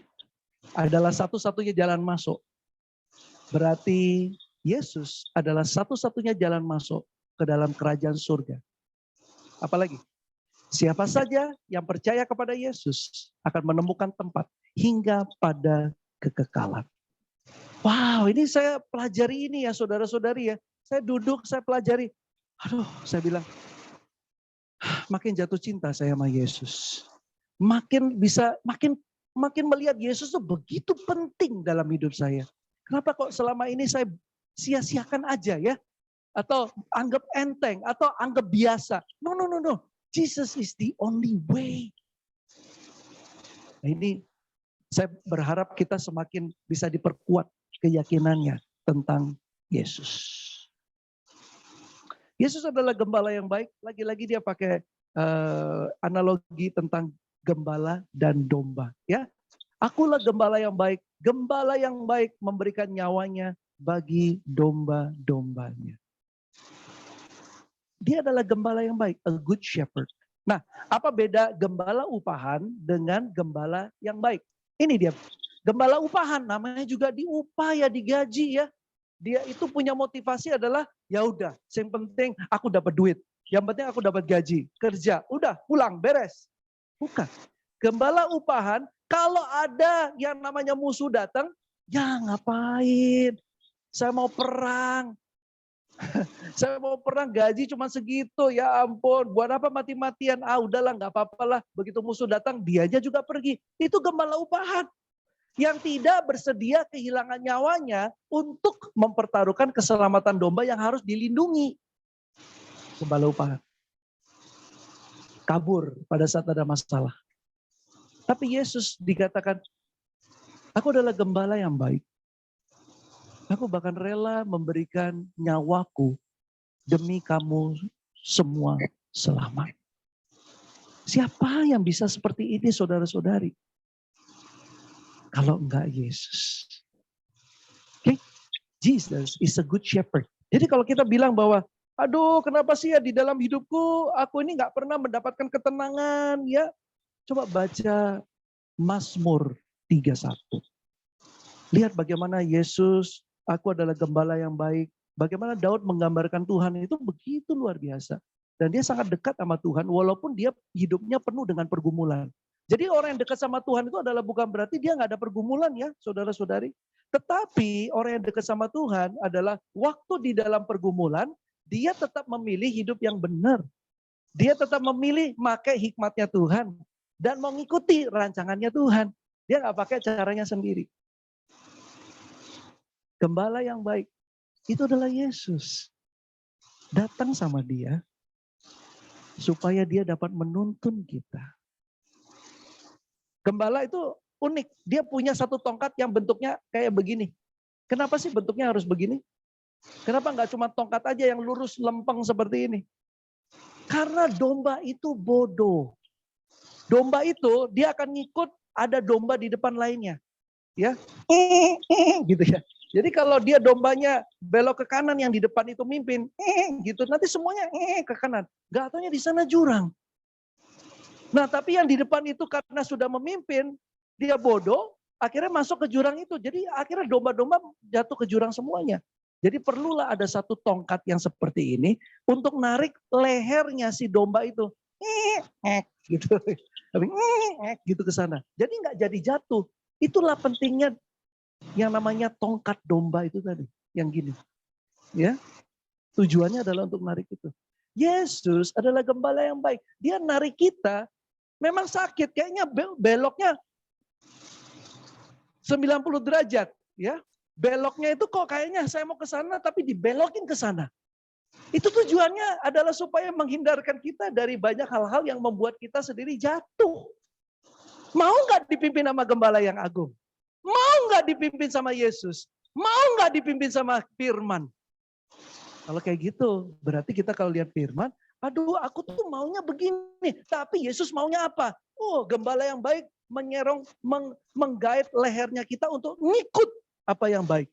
adalah satu-satunya jalan masuk. Berarti Yesus adalah satu-satunya jalan masuk ke dalam kerajaan surga. Apalagi, siapa saja yang percaya kepada Yesus akan menemukan tempat hingga pada kekekalan. Wow, ini saya pelajari ini ya saudara-saudari ya. Saya duduk, saya pelajari. Aduh, saya bilang, makin jatuh cinta saya sama Yesus. Makin melihat Yesus itu begitu penting dalam hidup saya. Kenapa kok selama ini saya sia-siakan aja ya? Atau anggap enteng, atau anggap biasa. No. Jesus is the only way. Nah ini saya berharap kita semakin bisa diperkuat keyakinannya tentang Yesus. Yesus adalah gembala yang baik. Lagi-lagi dia pakai analogi tentang gembala dan domba. Ya, akulah gembala yang baik. Gembala yang baik memberikan nyawanya bagi domba-dombanya. Dia adalah gembala yang baik, a good shepherd. Nah, apa beda gembala upahan dengan gembala yang baik? Ini dia, gembala upahan namanya juga diupah ya, digaji ya. Dia itu punya motivasi adalah ya udah, yang penting aku dapat duit, yang penting aku dapat gaji, kerja, udah pulang beres. Bukan. Gembala upahan, kalau ada yang namanya musuh datang, ya ngapain? Saya mau perang. Saya mau perang gaji cuma segitu, ya ampun, buat apa mati-matian? Ah udahlah nggak apa-apalah, begitu musuh datang dianya juga pergi. Itu gembala upahan. Yang tidak bersedia kehilangan nyawanya untuk mempertaruhkan keselamatan domba yang harus dilindungi. Gembala upahan. Kabur pada saat ada masalah. Tapi Yesus dikatakan, aku adalah gembala yang baik. Aku bahkan rela memberikan nyawaku demi kamu semua selamat. Siapa yang bisa seperti ini saudara-saudari? Kalau enggak Yesus. Oke? Jesus is a good shepherd. Jadi kalau kita bilang bahwa, aduh kenapa sih ya di dalam hidupku aku ini nggak pernah mendapatkan ketenangan ya. Coba baca Mazmur 31. Lihat bagaimana Yesus, aku adalah gembala yang baik. Bagaimana Daud menggambarkan Tuhan itu begitu luar biasa. Dan dia sangat dekat sama Tuhan walaupun dia hidupnya penuh dengan pergumulan. Jadi orang yang dekat sama Tuhan itu adalah bukan berarti dia nggak ada pergumulan ya saudara-saudari. Tetapi orang yang dekat sama Tuhan adalah waktu di dalam pergumulan, dia tetap memilih hidup yang benar. Dia tetap memilih pakai hikmatnya Tuhan. Dan mengikuti rancangannya Tuhan. Dia nggak pakai caranya sendiri. Gembala yang baik, itu adalah Yesus. Datang sama dia, supaya dia dapat menuntun kita. Gembala itu unik, dia punya satu tongkat yang bentuknya kayak begini. Kenapa sih bentuknya harus begini? Kenapa nggak cuma tongkat aja yang lurus lempeng seperti ini? Karena domba itu bodoh. Domba itu dia akan ngikut ada domba di depan lainnya. Ya, gitu ya. Jadi kalau dia dombanya belok ke kanan yang di depan itu mimpin, gitu nanti semuanya ke kanan. Gak taunya di sana jurang. Nah tapi yang di depan itu karena sudah memimpin, dia bodoh, akhirnya masuk ke jurang itu. Jadi akhirnya domba-domba jatuh ke jurang semuanya. Jadi perlulah ada satu tongkat yang seperti ini untuk narik lehernya si domba itu. Gitu. Gitu ke sana. Jadi nggak jadi jatuh. Itulah pentingnya yang namanya tongkat domba itu tadi, yang gini. Ya. Tujuannya adalah untuk narik itu. Yesus adalah gembala yang baik. Dia narik kita memang sakit, kayaknya beloknya 90 derajat, ya. Beloknya itu kok kayaknya saya mau ke sana tapi dibelokin ke sana. Itu tujuannya adalah supaya menghindarkan kita dari banyak hal-hal yang membuat kita sendiri jatuh. Mau nggak dipimpin sama gembala yang agung? Mau nggak dipimpin sama Yesus? Mau nggak dipimpin sama firman? Kalau kayak gitu, berarti kita kalau lihat firman, aduh aku tuh maunya begini, tapi Yesus maunya apa? Oh, gembala yang baik menyerong, menggait lehernya kita untuk ngikut apa yang baik.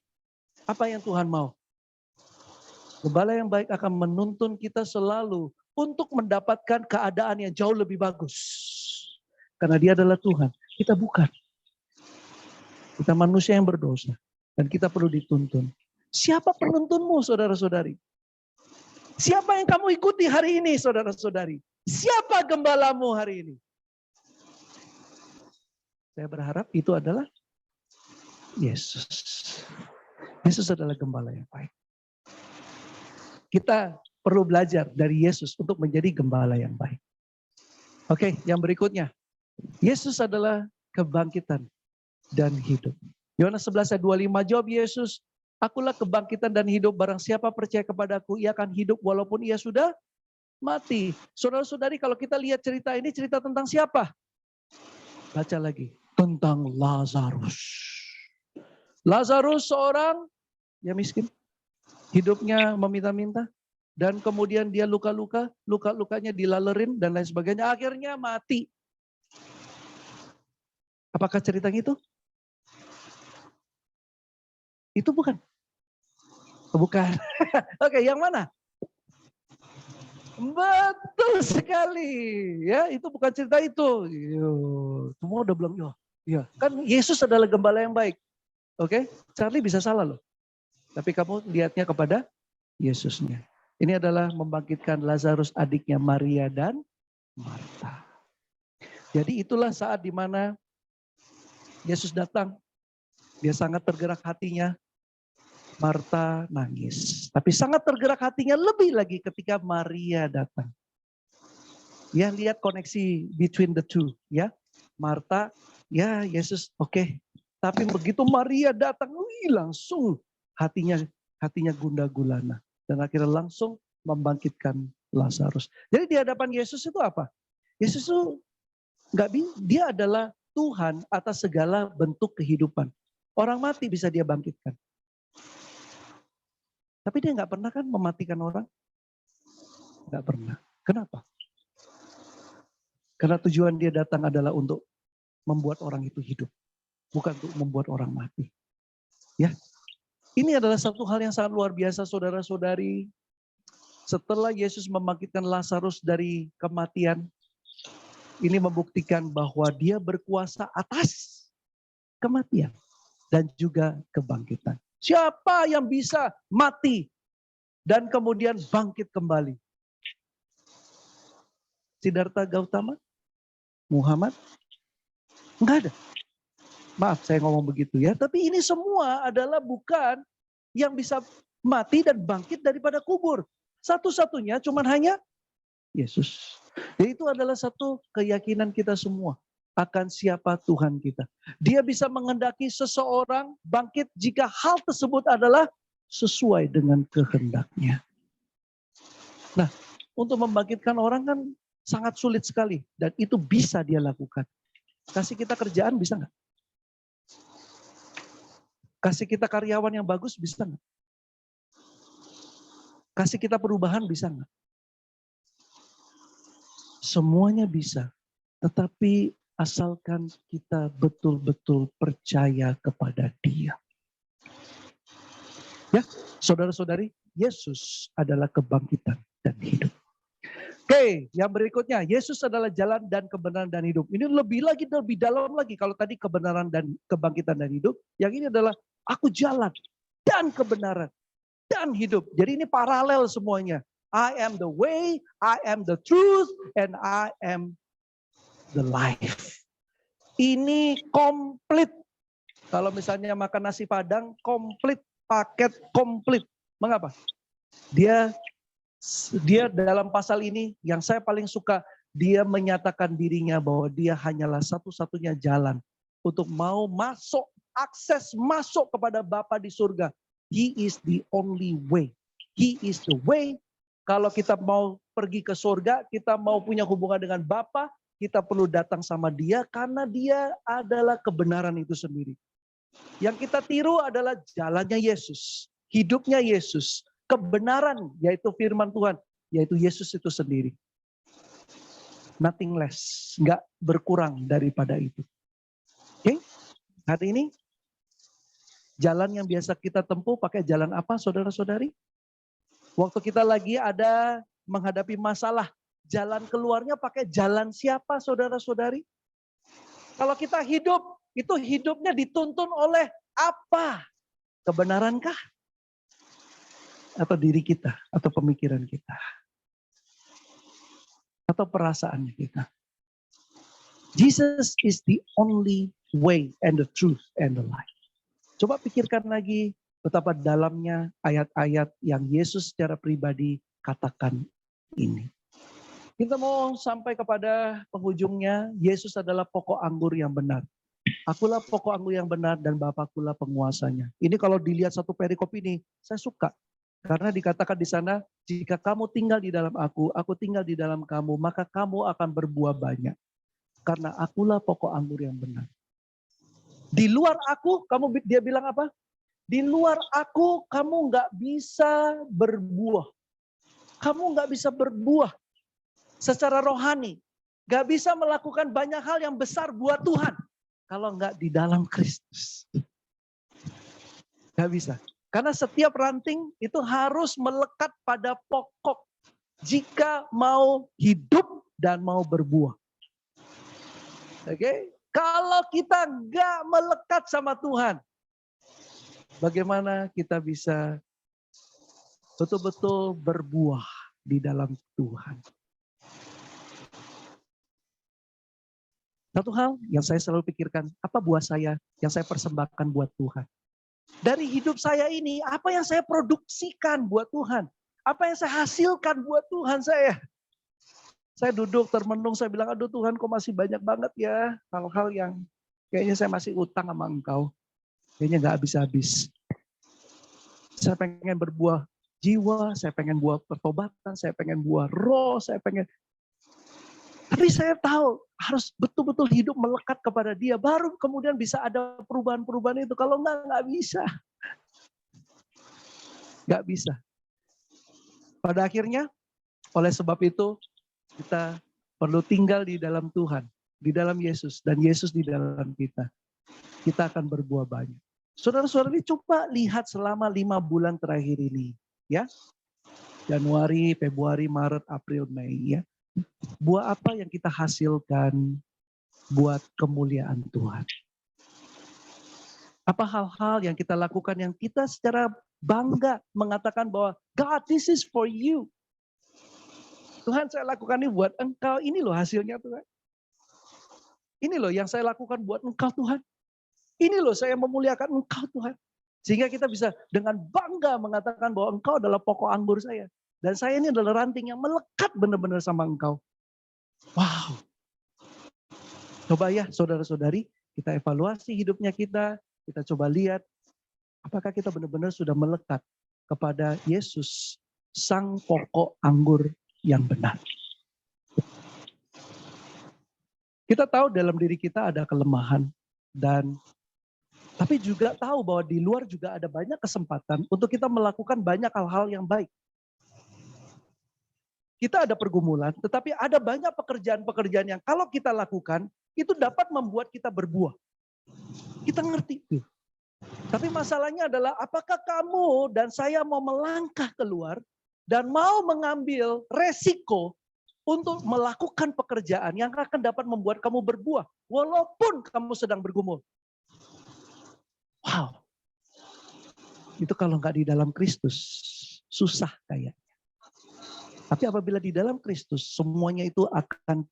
Apa yang Tuhan mau. Gembala yang baik akan menuntun kita selalu untuk mendapatkan keadaan yang jauh lebih bagus. Karena dia adalah Tuhan, kita bukan. Kita manusia yang berdosa. Dan kita perlu dituntun. Siapa penuntunmu saudara-saudari? Siapa yang kamu ikuti hari ini saudara-saudari? Siapa gembalamu hari ini? Saya berharap itu adalah Yesus. Yesus adalah gembala yang baik. Kita perlu belajar dari Yesus untuk menjadi gembala yang baik. Oke, yang berikutnya. Yesus adalah kebangkitan dan hidup. Yohanes 11 ayat 25, jawab Yesus, akulah kebangkitan dan hidup, barang siapa percaya kepadaku, ia akan hidup walaupun ia sudah mati. Saudara-saudari, kalau kita lihat cerita ini, cerita tentang siapa? Baca lagi, tentang Lazarus. Lazarus seorang yang miskin, hidupnya meminta-minta, dan kemudian dia luka-luka, luka-lukanya dilalerin dan lain sebagainya, akhirnya mati. Apakah cerita itu? Itu bukan. Bukan. Oke, yang mana? Betul sekali. Ya, itu bukan cerita itu. Semua udah bilang, ya. Kan Yesus adalah gembala yang baik. Oke, Charlie bisa salah loh. Tapi kamu lihatnya kepada Yesusnya. Ini adalah membangkitkan Lazarus adiknya Maria dan Marta. Jadi itulah saat dimana Yesus datang. Dia sangat tergerak hatinya. Marta nangis. Tapi sangat tergerak hatinya lebih lagi ketika Maria datang. Ya, lihat koneksi between the two. Ya, Marta, ya Yesus oke. Tapi begitu Maria datang, langsung hatinya gundah gulana. Dan akhirnya langsung membangkitkan Lazarus. Jadi di hadapan Yesus itu apa? Yesus itu dia adalah Tuhan atas segala bentuk kehidupan. Orang mati bisa dia bangkitkan. Tapi dia nggak pernah kan mematikan orang? Nggak pernah. Kenapa? Karena tujuan dia datang adalah untuk membuat orang itu hidup. Bukan untuk membuat orang mati. Ya. Ini adalah satu hal yang sangat luar biasa, saudara-saudari. Setelah Yesus membangkitkan Lazarus dari kematian, ini membuktikan bahwa dia berkuasa atas kematian dan juga kebangkitan. Siapa yang bisa mati dan kemudian bangkit kembali? Siddhartha Gautama? Muhammad? Enggak ada. Maaf saya ngomong begitu ya. Tapi ini semua adalah bukan yang bisa mati dan bangkit daripada kubur. Satu-satunya cuman hanya Yesus. Jadi itu adalah satu keyakinan kita semua akan siapa Tuhan kita. Dia bisa mengendaki seseorang bangkit jika hal tersebut adalah sesuai dengan kehendaknya. Nah, untuk membangkitkan orang kan sangat sulit sekali. Dan itu bisa dia lakukan. Kasih kita kerjaan bisa nggak? Kasih kita karyawan yang bagus bisa nggak? Kasih kita perubahan bisa nggak? Semuanya bisa. Tetapi asalkan kita betul-betul percaya kepada Dia. Ya, saudara-saudari, Yesus adalah kebangkitan dan hidup. Oke, yang berikutnya, Yesus adalah jalan dan kebenaran dan hidup. Ini lebih dalam lagi. Kalau tadi kebenaran dan kebangkitan dan hidup, yang ini adalah aku jalan dan kebenaran dan hidup. Jadi ini paralel semuanya. I am the way, I am the truth, and I am the life. Ini komplit. Kalau misalnya makan nasi Padang, komplit, paket komplit. Mengapa? Dia dalam pasal ini yang saya paling suka, dia menyatakan dirinya bahwa dia hanyalah satu-satunya jalan untuk mau masuk, akses masuk kepada Bapa di surga. He is the only way. He is the way. Kalau kita mau pergi ke surga, kita mau punya hubungan dengan Bapa, kita perlu datang sama Dia karena Dia adalah kebenaran itu sendiri. Yang kita tiru adalah jalannya Yesus, hidupnya Yesus, kebenaran yaitu firman Tuhan, yaitu Yesus itu sendiri. Nothing less, nggak berkurang daripada itu. Oke, hari ini jalan yang biasa kita tempuh pakai jalan apa, saudara-saudari? Waktu kita lagi ada menghadapi masalah, jalan keluarnya pakai jalan siapa, saudara-saudari? Kalau kita hidup, itu hidupnya dituntun oleh apa? Kebenarankah? Atau diri kita, atau pemikiran kita, atau perasaan kita. Jesus is the only way and the truth and the life. Coba pikirkan lagi betapa dalamnya ayat-ayat yang Yesus secara pribadi katakan ini. Kita mau sampai kepada penghujungnya, Yesus adalah pokok anggur yang benar. Akulah pokok anggur yang benar dan Bapakkulah penguasanya. Ini kalau dilihat satu perikop ini, saya suka. Karena dikatakan di sana, jika kamu tinggal di dalam aku tinggal di dalam kamu, maka kamu akan berbuah banyak. Karena akulah pokok anggur yang benar. Di luar aku, dia bilang apa? Di luar aku, kamu nggak bisa berbuah. Kamu nggak bisa berbuah secara rohani. Nggak bisa melakukan banyak hal yang besar buat Tuhan. Kalau nggak di dalam Kristus. Nggak bisa. Karena setiap ranting itu harus melekat pada pokok. Jika mau hidup dan mau berbuah. Oke? Kalau kita nggak melekat sama Tuhan. Bagaimana kita bisa betul-betul berbuah di dalam Tuhan. Satu hal yang saya selalu pikirkan, apa buah saya yang saya persembahkan buat Tuhan? Dari hidup saya ini, apa yang saya produksikan buat Tuhan? Apa yang saya hasilkan buat Tuhan saya? Saya duduk termenung, saya bilang, aduh Tuhan kok masih banyak banget ya hal-hal yang kayaknya saya masih utang sama Engkau. Kayaknya gak habis-habis. Saya pengen berbuah jiwa, saya pengen buah pertobatan, saya pengen buah roh, saya pengen. Tapi saya tahu harus betul-betul hidup melekat kepada Dia. Baru kemudian bisa ada perubahan-perubahan itu. Kalau enggak bisa. Enggak bisa. Pada akhirnya, oleh sebab itu, kita perlu tinggal di dalam Tuhan. Di dalam Yesus. Dan Yesus di dalam kita. Kita akan berbuah banyak. Saudara-saudari coba lihat selama 5 bulan terakhir ini. Ya, Januari, Februari, Maret, April, Mei. Ya. Buah apa yang kita hasilkan buat kemuliaan Tuhan? Apa hal-hal yang kita lakukan yang kita secara bangga mengatakan bahwa God, this is for you. Tuhan, saya lakukan ini buat Engkau. Ini loh hasilnya Tuhan. Ini loh yang saya lakukan buat Engkau Tuhan. Ini loh saya memuliakan Engkau Tuhan. Sehingga kita bisa dengan bangga mengatakan bahwa Engkau adalah pokok anggur saya. Dan saya ini adalah ranting yang melekat benar-benar sama Engkau. Wow. Coba ya saudara-saudari, kita evaluasi hidupnya kita. Kita coba lihat apakah kita benar-benar sudah melekat kepada Yesus, sang pokok anggur yang benar. Kita tahu dalam diri kita ada kelemahan tapi juga tahu bahwa di luar juga ada banyak kesempatan untuk kita melakukan banyak hal-hal yang baik. Kita ada pergumulan, tetapi ada banyak pekerjaan-pekerjaan yang kalau kita lakukan, itu dapat membuat kita berbuah. Kita ngerti itu. Tapi masalahnya adalah apakah kamu dan saya mau melangkah keluar dan mau mengambil resiko untuk melakukan pekerjaan yang akan dapat membuat kamu berbuah. Walaupun kamu sedang bergumul. Wow. Itu kalau nggak di dalam Kristus, susah kayaknya. Tapi apabila di dalam Kristus, semuanya itu akan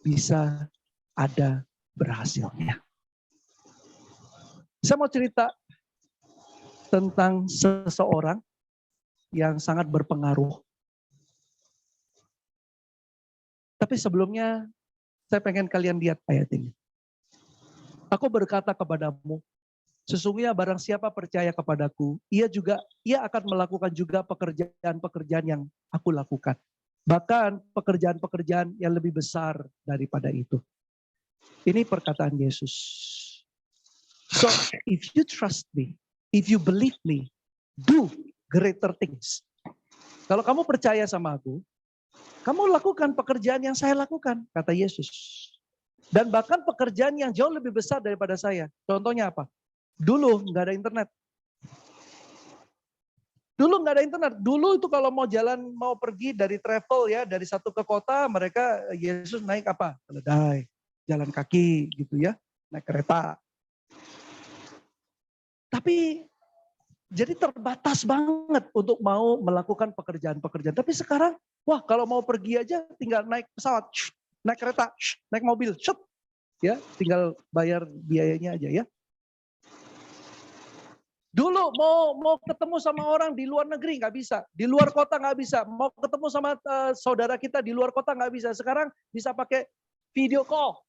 bisa ada berhasilnya. Saya mau cerita tentang seseorang yang sangat berpengaruh. Tapi sebelumnya, saya pengen kalian lihat ayat ini. Aku berkata kepadamu, sesungguhnya barang siapa percaya kepadaku, ia akan melakukan juga pekerjaan-pekerjaan yang aku lakukan. Bahkan pekerjaan-pekerjaan yang lebih besar daripada itu. Ini perkataan Yesus. So, if you trust me, if you believe me, do greater things. Kalau kamu percaya sama aku, kamu lakukan pekerjaan yang saya lakukan, kata Yesus. Dan bahkan pekerjaan yang jauh lebih besar daripada saya. Contohnya apa? Dulu nggak ada internet. Dulu itu kalau mau pergi dari travel ya, dari satu ke kota, mereka Yesus naik apa? Keledai, jalan kaki gitu ya, naik kereta. Tapi jadi terbatas banget untuk mau melakukan pekerjaan-pekerjaan. Tapi sekarang, wah kalau mau pergi aja tinggal naik pesawat, naik kereta, naik mobil, ya tinggal bayar biayanya aja ya. Dulu mau ketemu sama orang di luar negeri nggak bisa, di luar kota nggak bisa, mau ketemu sama saudara kita di luar kota nggak bisa. Sekarang bisa pakai video call,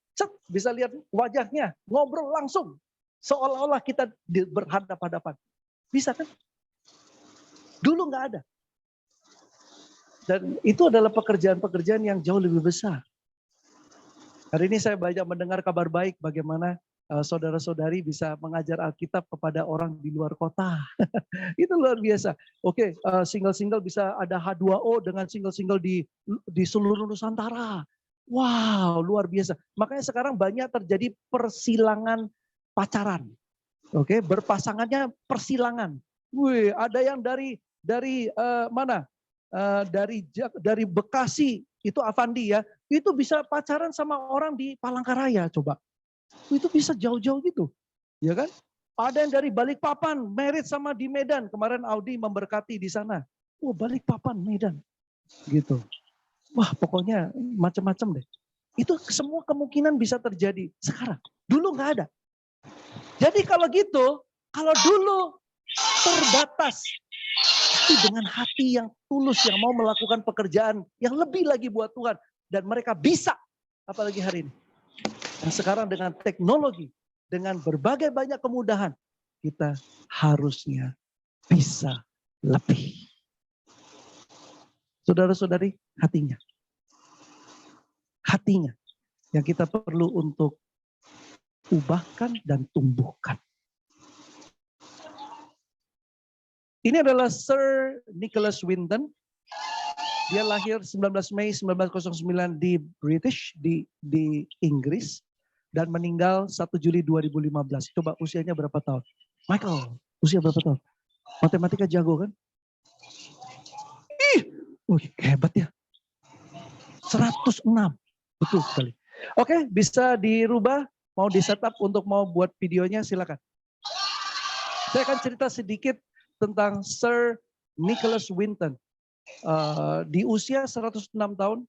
bisa lihat wajahnya, ngobrol langsung, seolah-olah kita berhadapan-hadapan. Bisa kan? Dulu nggak ada. Dan itu adalah pekerjaan-pekerjaan yang jauh lebih besar. Hari ini saya banyak mendengar kabar baik bagaimana saudara-saudari bisa mengajar Alkitab kepada orang di luar kota. Itu luar biasa. Oke, single-single bisa ada H2O dengan single-single di seluruh Nusantara. Wow, luar biasa. Makanya sekarang banyak terjadi persilangan pacaran. Oke, berpasangannya persilangan. Wih, ada yang dari mana? Dari Bekasi, itu Avandi ya. Itu bisa pacaran sama orang di Palangkaraya, coba. Itu bisa jauh-jauh gitu. Ya kan? Ada yang dari Balikpapan, married sama di Medan. Kemarin Audi memberkati di sana. Oh, Balikpapan, Medan. Gitu. Wah, pokoknya macam-macam deh. Itu semua kemungkinan bisa terjadi sekarang. Dulu nggak ada. Jadi kalau gitu, kalau dulu terbatas, tapi dengan hati yang tulus yang mau melakukan pekerjaan yang lebih lagi buat Tuhan. Dan mereka bisa, apalagi hari ini. Dan sekarang dengan teknologi, dengan berbagai banyak kemudahan, kita harusnya bisa lebih. Saudara-saudari, hatinya. Hatinya yang kita perlu untuk ubahkan dan tumbuhkan. Ini adalah Sir Nicholas Winton. Dia lahir 19 Mei 1909 di British, di Inggris. Dan meninggal 1 Juli 2015. Coba usianya berapa tahun? Michael, usia berapa tahun? Matematika jago kan? Ih, hebat ya. 106. Betul sekali. Oke, bisa dirubah, mau di setup untuk mau buat videonya silakan. Saya akan cerita sedikit tentang Sir Nicholas Winton. Di usia 106 tahun,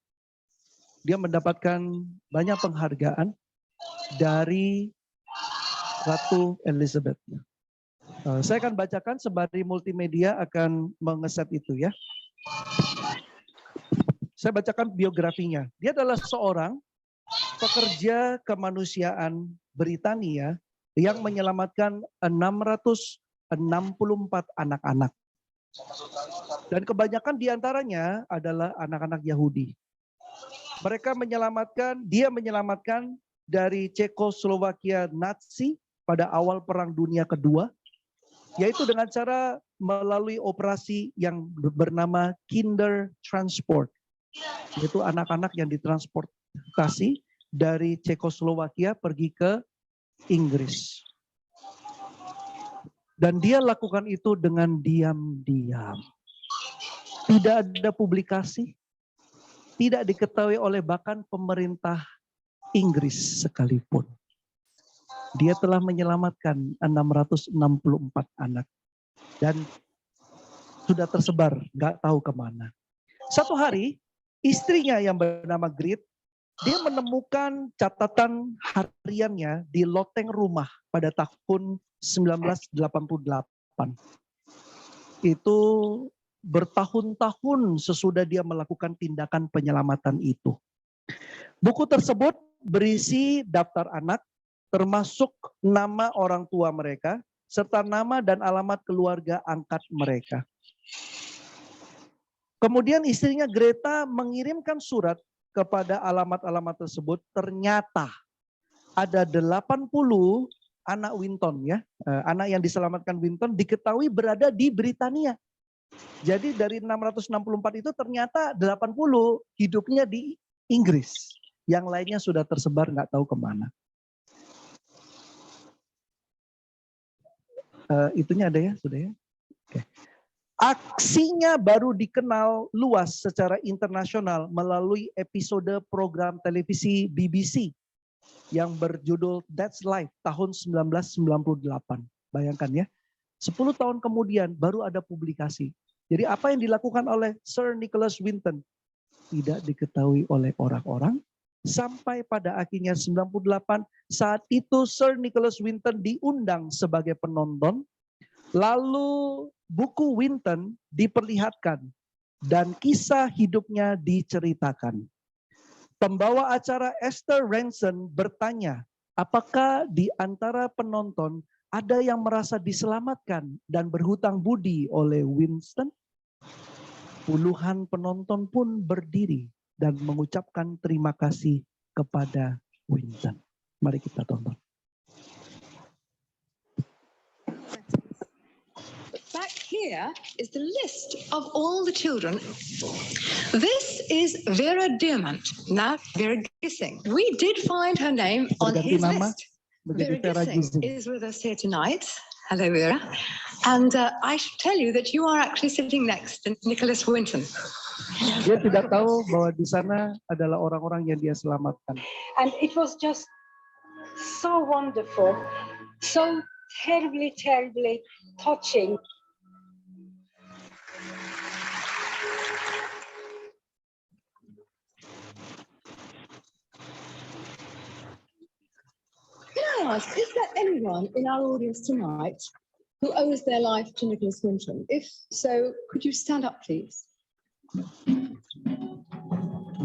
dia mendapatkan banyak penghargaan dari Ratu Elizabeth. Saya akan bacakan sembari multimedia akan mengeset itu ya. Saya bacakan biografinya. Dia adalah seorang pekerja kemanusiaan Britania yang menyelamatkan 664 anak-anak. Dan kebanyakan diantaranya adalah anak-anak Yahudi. Dia menyelamatkan dari Cekoslowakia Nazi pada awal Perang Dunia Kedua, yaitu dengan cara melalui operasi yang bernama Kinder Transport, yaitu anak-anak yang ditransportasi dari Cekoslowakia pergi ke Inggris. Dan dia lakukan itu dengan diam-diam. Tidak ada publikasi, tidak diketahui oleh bahkan pemerintah Inggris sekalipun. Dia telah menyelamatkan 664 anak. Dan sudah tersebar, nggak tahu kemana. Satu hari, istrinya yang bernama Grit, dia menemukan catatan hariannya di loteng rumah pada tahun 1988. Itu bertahun-tahun sesudah dia melakukan tindakan penyelamatan itu. Buku tersebut berisi daftar anak, termasuk nama orang tua mereka, serta nama dan alamat keluarga angkat mereka. Kemudian istrinya Greta mengirimkan surat kepada alamat-alamat tersebut. Ternyata ada 80 anak Winton ya, anak yang diselamatkan Winton diketahui berada di Britania. Jadi dari 664 itu ternyata 80 hidupnya di Inggris. Yang lainnya sudah tersebar nggak tahu kemana. Itunya ada ya, sudah ya. Oke. Aksinya baru dikenal luas secara internasional melalui episode program televisi BBC yang berjudul That's Life tahun 1998. Bayangkan ya, 10 tahun kemudian baru ada publikasi. Jadi apa yang dilakukan oleh Sir Nicholas Winton tidak diketahui oleh orang-orang sampai pada akhirnya 98. Saat itu Sir Nicholas Winton diundang sebagai penonton. Lalu buku Winton diperlihatkan dan kisah hidupnya diceritakan. Pembawa acara Esther Ranson bertanya, apakah di antara penonton ada yang merasa diselamatkan dan berhutang budi oleh Winston? Puluhan penonton pun berdiri dan mengucapkan terima kasih kepada Winston. Mari kita tonton. Back here is the list of all the children. This is Vera Diamant, now Vera Gissing. We did find her name on Berganti his nama, list. menjadi Vera Vera Gissing Gissing. is with us here tonight. Hello, Vera. And I should tell you that you are actually sitting next to Nicholas Winton. Dia tidak tahu bahwa di sana adalah orang-orang yang dia selamatkan. And it was just so wonderful, so terribly, terribly touching. Can I ask, is there anyone in our audience tonight who owes their life to Nicholas Winton? If so, could you stand up, please?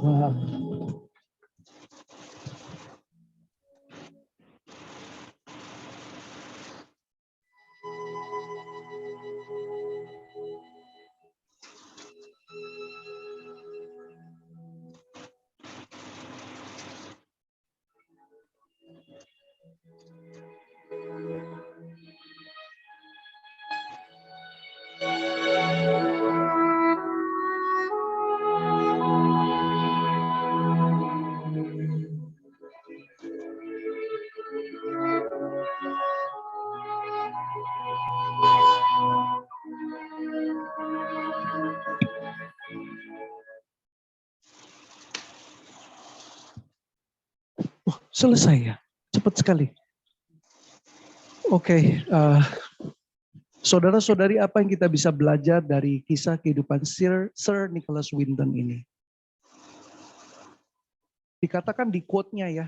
Wow. Selesai ya, cepat sekali. Oke, saudara-saudari, apa yang kita bisa belajar dari kisah kehidupan Sir Nicholas Winton ini? Dikatakan di quote-nya ya,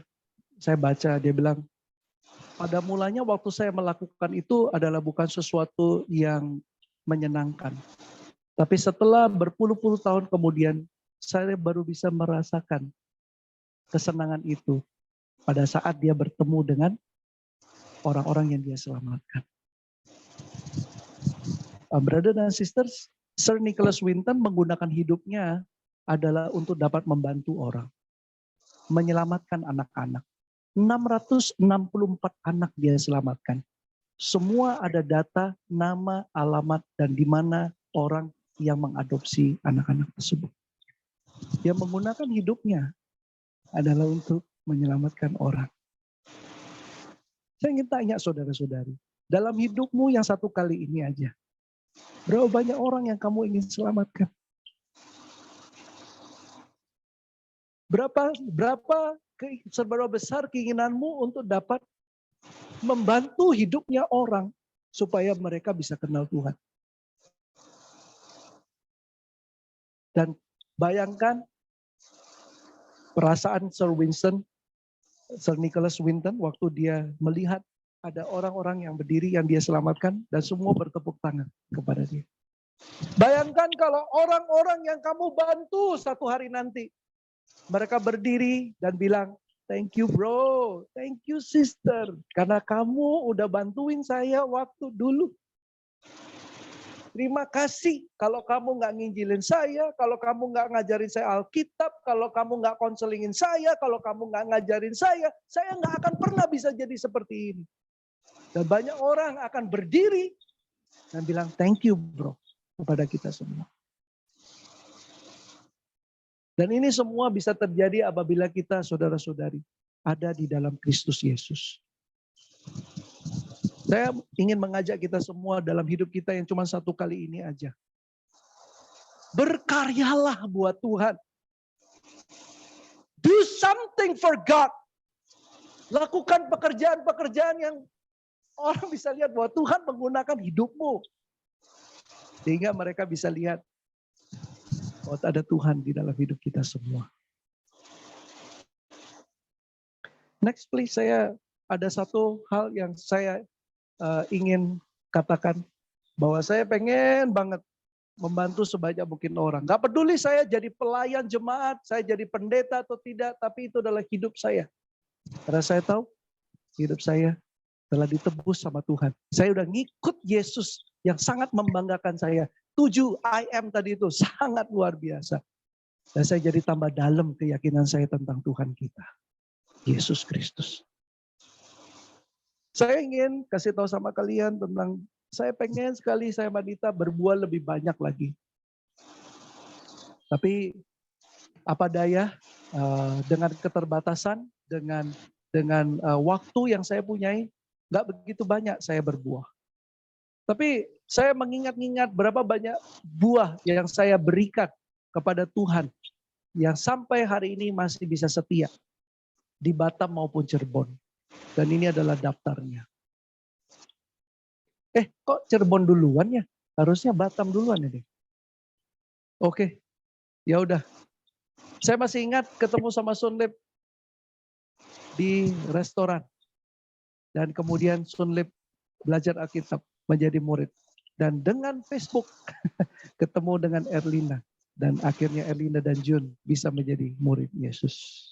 saya baca, dia bilang, pada mulanya waktu saya melakukan itu adalah bukan sesuatu yang menyenangkan. Tapi setelah berpuluh-puluh tahun kemudian, saya baru bisa merasakan kesenangan itu pada saat dia bertemu dengan orang-orang yang dia selamatkan. Brother dan sisters, Sir Nicholas Winton menggunakan hidupnya adalah untuk dapat membantu orang. Menyelamatkan anak-anak. 664 anak dia selamatkan. Semua ada data, nama, alamat, dan di mana orang yang mengadopsi anak-anak tersebut. Dia menggunakan hidupnya adalah untuk menyelamatkan orang. Saya ingin tanya saudara-saudari, dalam hidupmu yang satu kali ini aja, berapa banyak orang yang kamu ingin selamatkan? Seberapa besar keinginanmu untuk dapat membantu hidupnya orang supaya mereka bisa kenal Tuhan? Dan bayangkan perasaan Sir Nicholas Winton waktu dia melihat ada orang-orang yang berdiri yang dia selamatkan dan semua bertepuk tangan kepada dia. Bayangkan kalau orang-orang yang kamu bantu satu hari nanti, mereka berdiri dan bilang, thank you bro, thank you sister, karena kamu udah bantuin saya waktu dulu. Terima kasih kalau kamu nggak nginjilin saya, kalau kamu nggak ngajarin saya Alkitab, kalau kamu nggak konselingin saya, kalau kamu nggak ngajarin saya nggak akan pernah bisa jadi seperti ini. Dan banyak orang akan berdiri dan bilang thank you bro kepada kita semua. Dan ini semua bisa terjadi apabila kita saudara-saudari ada di dalam Kristus Yesus. Saya ingin mengajak kita semua dalam hidup kita yang cuma satu kali ini aja. Berkaryalah buat Tuhan. Do something for God. Lakukan pekerjaan-pekerjaan yang orang bisa lihat bahwa Tuhan menggunakan hidupmu. Sehingga mereka bisa lihat bahwa ada Tuhan di dalam hidup kita semua. Next please, saya ada satu hal yang saya ingin katakan bahwa saya pengen banget membantu sebanyak mungkin orang. Gak peduli saya jadi pelayan jemaat, saya jadi pendeta atau tidak, tapi itu adalah hidup saya. Karena saya tahu hidup saya telah ditebus sama Tuhan. Saya udah ngikut Yesus yang sangat membanggakan saya. 7 I am tadi itu sangat luar biasa. Dan saya jadi tambah dalam keyakinan saya tentang Tuhan kita. Yesus Kristus. Saya ingin kasih tahu sama kalian tentang, saya pengen sekali saya wanita berbuah lebih banyak lagi. Tapi apa daya, dengan keterbatasan, dengan waktu yang saya punyai, nggak begitu banyak saya berbuah. Tapi saya mengingat-ingat berapa banyak buah yang saya berikan kepada Tuhan yang sampai hari ini masih bisa setia di Batam maupun Cirebon. Dan ini adalah daftarnya. Kok Cirebon duluan ya? Harusnya Batam duluan ini. Oke, ya udah. Saya masih ingat ketemu sama Sunlip di restoran. Dan kemudian Sunlip belajar Alkitab, menjadi murid. Dan dengan Facebook ketemu dengan Erlina. Dan akhirnya Erlina dan Jun bisa menjadi murid Yesus.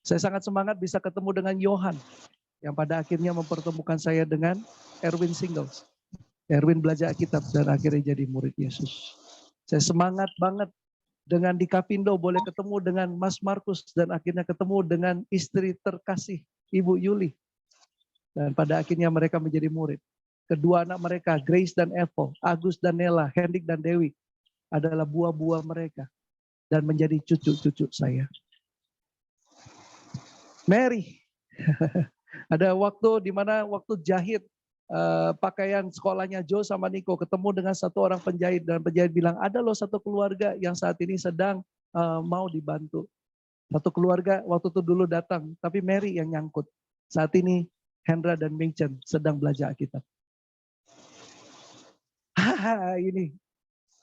Saya sangat semangat bisa ketemu dengan Yohan. Yang pada akhirnya mempertemukan saya dengan Erwin Singles. Erwin belajar Alkitab dan akhirnya jadi murid Yesus. Saya semangat banget dengan di Kapindo boleh ketemu dengan Mas Markus. Dan akhirnya ketemu dengan istri terkasih Ibu Yuli. Dan pada akhirnya mereka menjadi murid. Kedua anak mereka, Grace dan Evo, Agus dan Nela, Hendik dan Dewi, adalah buah-buah mereka. Dan menjadi cucu-cucu saya. Mary, ada waktu di mana waktu jahit pakaian sekolahnya Joe sama Nico, ketemu dengan satu orang penjahit. Dan penjahit bilang, ada loh satu keluarga yang saat ini sedang mau dibantu. Satu keluarga waktu itu dulu datang, tapi Mary yang nyangkut. Saat ini Hendra dan Mingchen sedang belajar Alkitab. Ini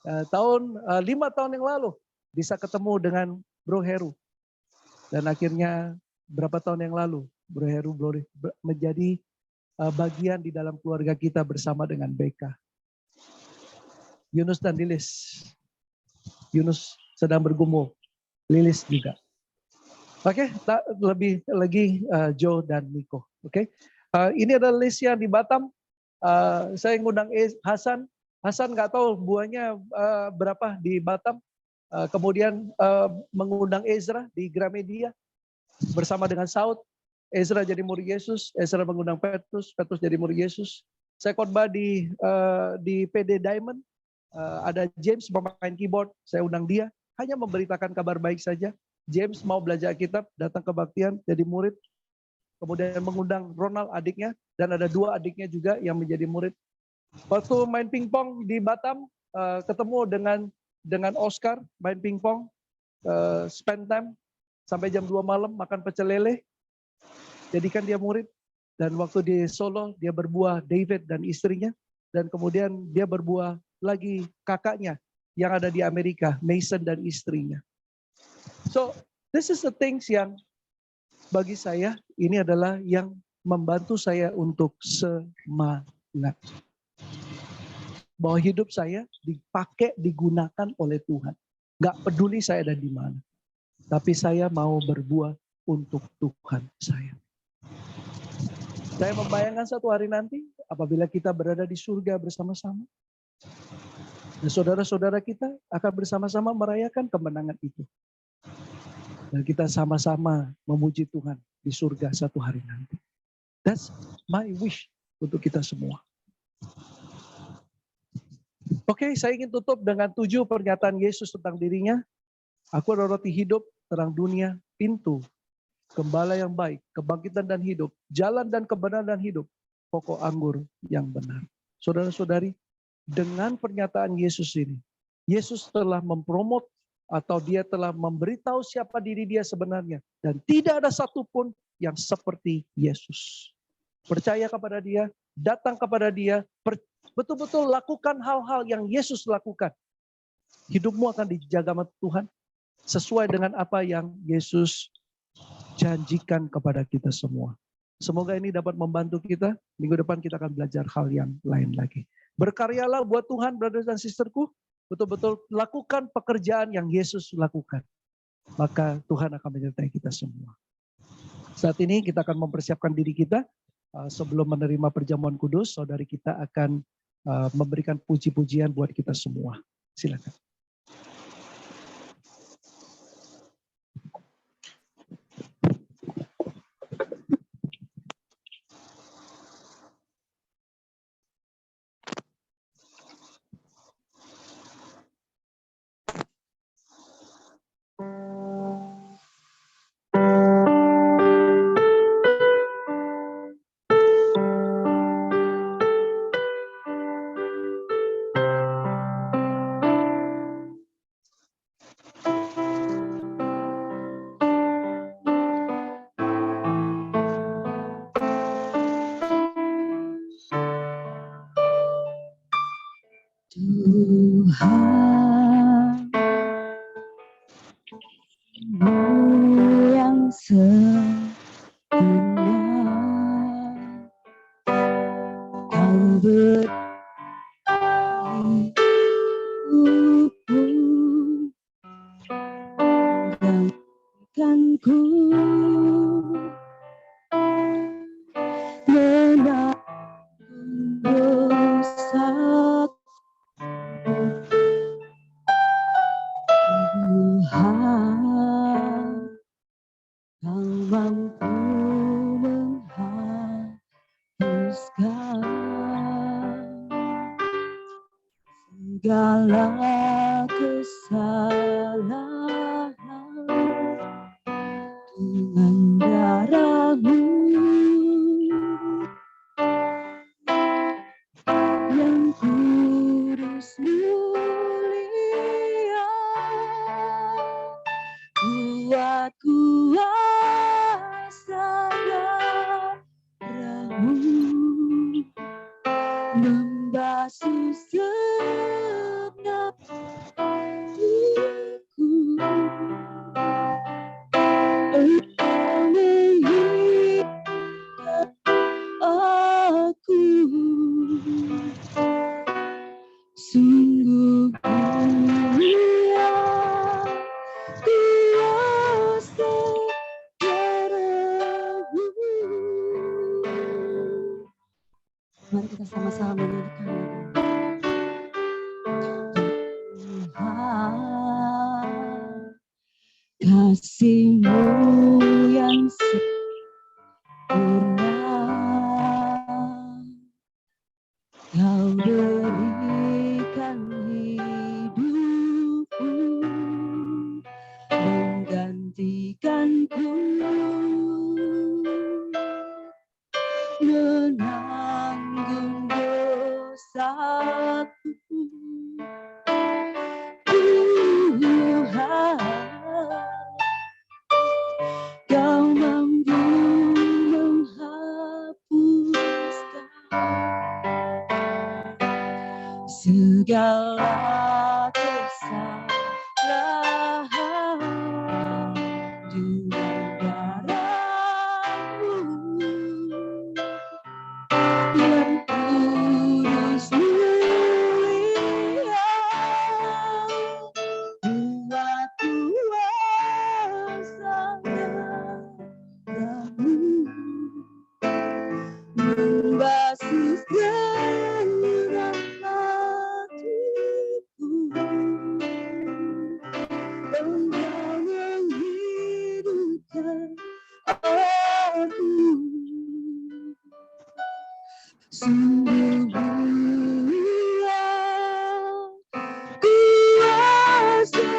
5 tahun yang lalu bisa ketemu dengan Bro Heru. Dan akhirnya berapa tahun yang lalu Bro Heru boleh menjadi bagian di dalam keluarga kita bersama dengan BK. Yunus dan Lilis. Yunus sedang bergumul. Lilis juga. Oke, lebih lagi Joe dan Nico. Oke, ini adalah list yang di Batam. Saya ngundang Hasan. Hasan nggak tahu buahnya berapa di Batam. Kemudian mengundang Ezra di Gramedia bersama dengan Saud. Ezra jadi murid Yesus. Ezra mengundang Petrus. Petrus jadi murid Yesus. Saya khotbah di PD Diamond. Ada James pemain keyboard. Saya undang dia. Hanya memberitakan kabar baik saja. James mau belajar kitab, datang ke Baktian, jadi murid. Kemudian mengundang Ronald adiknya, dan ada 2 adiknya juga yang menjadi murid. Waktu main pingpong di Batam, ketemu dengan Oscar, main pingpong, spend time, sampai jam 2 malam, makan pecel lele. Jadikan dia murid. Dan waktu di Solo, dia berbuah David dan istrinya. Dan kemudian dia berbuah lagi kakaknya, yang ada di Amerika, Mason dan istrinya. So, this is the things yang bagi saya ini adalah yang membantu saya untuk semangat. Bahwa hidup saya dipakai, digunakan oleh Tuhan. Gak peduli saya ada di mana. Tapi saya mau berbuah untuk Tuhan saya. Saya membayangkan satu hari nanti apabila kita berada di surga bersama-sama. Dan saudara-saudara kita akan bersama-sama merayakan kemenangan itu. Dan kita sama-sama memuji Tuhan di surga satu hari nanti. That's my wish untuk kita semua. Oke, saya ingin tutup dengan 7 pernyataan Yesus tentang dirinya. Aku adalah roti hidup, terang dunia, pintu, gembala yang baik, kebangkitan dan hidup, jalan dan kebenaran dan hidup, pokok anggur yang benar. Saudara-saudari, dengan pernyataan Yesus ini, Yesus telah mempromot atau dia telah memberitahu siapa diri dia sebenarnya. Dan tidak ada satupun yang seperti Yesus. Percaya kepada dia, datang kepada dia, betul-betul lakukan hal-hal yang Yesus lakukan. Hidupmu akan dijaga sama Tuhan sesuai dengan apa yang Yesus janjikan kepada kita semua. Semoga ini dapat membantu kita. Minggu depan kita akan belajar hal yang lain lagi. Berkaryalah buat Tuhan, brothers dan sisterku. Betul-betul lakukan pekerjaan yang Yesus lakukan. Maka Tuhan akan menyertai kita semua. Saat ini kita akan mempersiapkan diri kita. Sebelum menerima perjamuan kudus, saudari kita akan memberikan puji-pujian buat kita semua. Silakan. Tuhan yang sebenar, Kau beri hidupku, gantikanku, menanggung dosa. Tuhan, Kau mampu menghapuskan segala kesalahan dengan darah-Mu yang kudus mulia. Buatku membasuh segenap hidupku. Engkau menghidupkan aku. Sungguh mulia kuasa darah-Mu. Mari kita sama-sama menyanyikan Tuhan, kasih-Mu yang sempurna Kau berikan hidupku, menggantikanku, menanggung dosaku. Tuhan, Kau mampu menghapuskan segala kesalahan dengan darah-Mu yang kudus mulia. Kuat kuasa darah-Mu membasuh segenap hatiku. Engkau menghidupkan aku. Sungguh mulia kuasa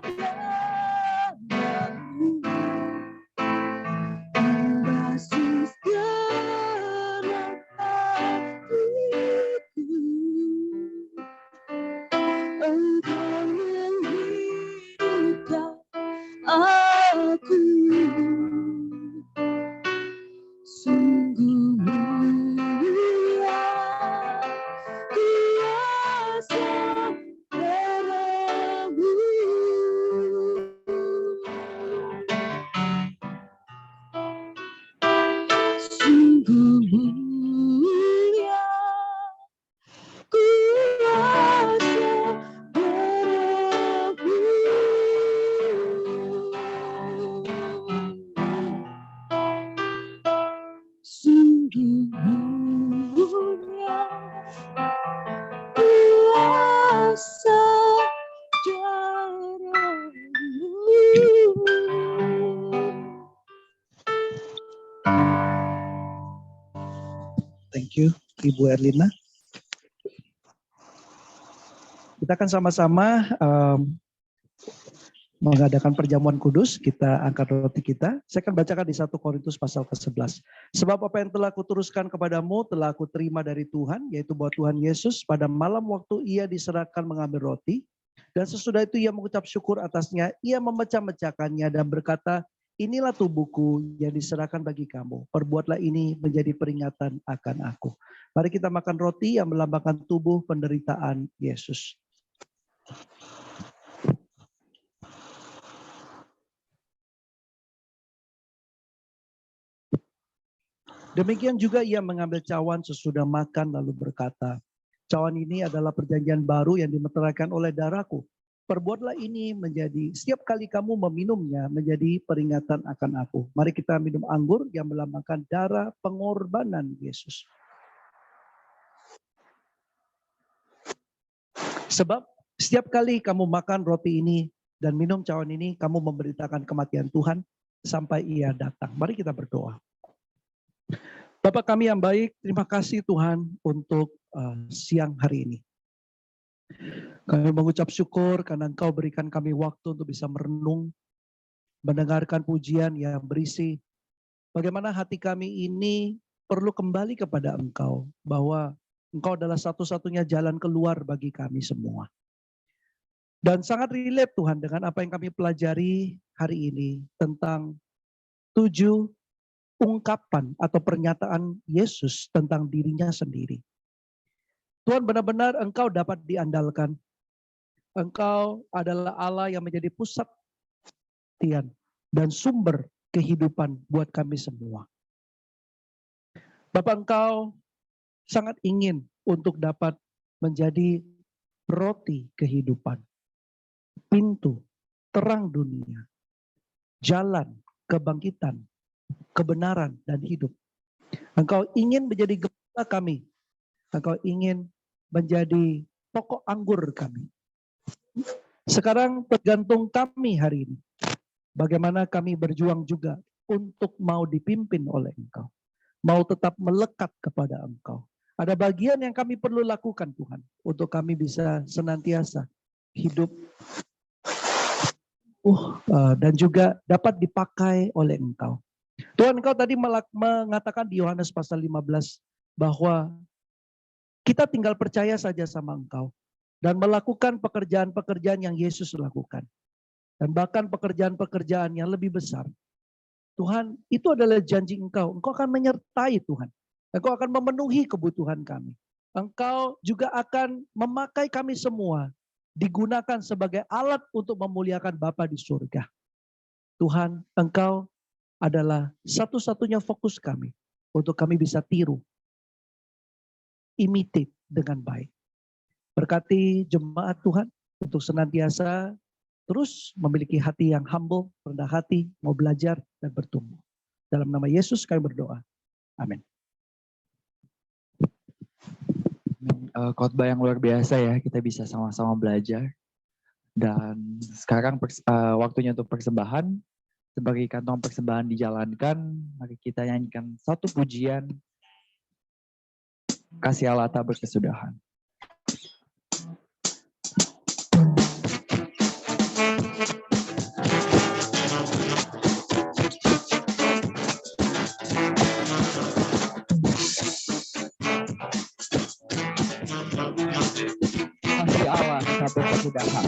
darah-Mu membasuh segenap hatiku. Engkau menghidupkan aku. Sungguh mulia kuasa darah-Mu. Sungguh mulia kuasa darah-Mu. Sungguh mulia kuasa darah-Mu. Thank you, Ibu Erlina. Kita akan sama-sama mengadakan perjamuan kudus. Kita angkat roti kita. Saya akan bacakan di 1 Korintus pasal ke-11. Sebab apa yang telah kuteruskan kepadamu telah aku terima dari Tuhan, yaitu bahwa Tuhan Yesus pada malam waktu ia diserahkan mengambil roti, dan sesudah itu ia mengucap syukur atasnya, ia memecah-mecahkannya dan berkata, inilah tubuhku yang diserahkan bagi kamu. Perbuatlah ini menjadi peringatan akan aku. Mari kita makan roti yang melambangkan tubuh penderitaan Yesus. Demikian juga ia mengambil cawan sesudah makan lalu berkata, cawan ini adalah perjanjian baru yang dimeteraikan oleh darahku. Perbuatlah ini menjadi, setiap kali kamu meminumnya menjadi peringatan akan aku. Mari kita minum anggur yang melambangkan darah pengorbanan Yesus. Sebab setiap kali kamu makan roti ini dan minum cawan ini, kamu memberitakan kematian Tuhan sampai ia datang. Mari kita berdoa. Bapa kami yang baik, terima kasih Tuhan untuk siang hari ini. Kami mengucap syukur karena Engkau berikan kami waktu untuk bisa merenung, mendengarkan pujian yang berisi bagaimana hati kami ini perlu kembali kepada Engkau, bahwa Engkau adalah satu-satunya jalan keluar bagi kami semua. Dan sangat relate Tuhan dengan apa yang kami pelajari hari ini tentang 7 ungkapan atau pernyataan Yesus tentang dirinya sendiri. Tuhan, benar-benar Engkau dapat diandalkan. Engkau adalah Allah yang menjadi pusat perhatian dan sumber kehidupan buat kami semua. Bapak, Engkau sangat ingin untuk dapat menjadi roti kehidupan, pintu, terang dunia, jalan, kebangkitan, kebenaran, dan hidup. Engkau ingin menjadi gembala kami. Engkau ingin menjadi pokok anggur kami. Sekarang tergantung kami hari ini. Bagaimana kami berjuang juga untuk mau dipimpin oleh Engkau. Mau tetap melekat kepada Engkau. Ada bagian yang kami perlu lakukan Tuhan. Untuk kami bisa senantiasa hidup dan juga dapat dipakai oleh Engkau. Tuhan, Engkau tadi mengatakan di Yohanes pasal 15 bahwa kita tinggal percaya saja sama Engkau dan melakukan pekerjaan-pekerjaan yang Yesus lakukan. Dan bahkan pekerjaan-pekerjaan yang lebih besar. Tuhan, itu adalah janji Engkau. Engkau akan menyertai Tuhan. Engkau akan memenuhi kebutuhan kami. Engkau juga akan memakai kami semua digunakan sebagai alat untuk memuliakan Bapa di surga. Tuhan, Engkau adalah satu-satunya fokus kami untuk kami bisa tiru, imitate dengan baik. Berkati jemaat Tuhan untuk senantiasa terus memiliki hati yang humble, rendah hati, mau belajar dan bertumbuh. Dalam nama Yesus kami berdoa. Amin. Khotbah yang luar biasa ya, kita bisa sama-sama belajar. Dan sekarang waktunya untuk persembahan. Sebagai kantong persembahan dijalankan, mari kita nyanyikan satu pujian Kasih Allah tak berkesudahan. Kasih Allah tak berkesudahan.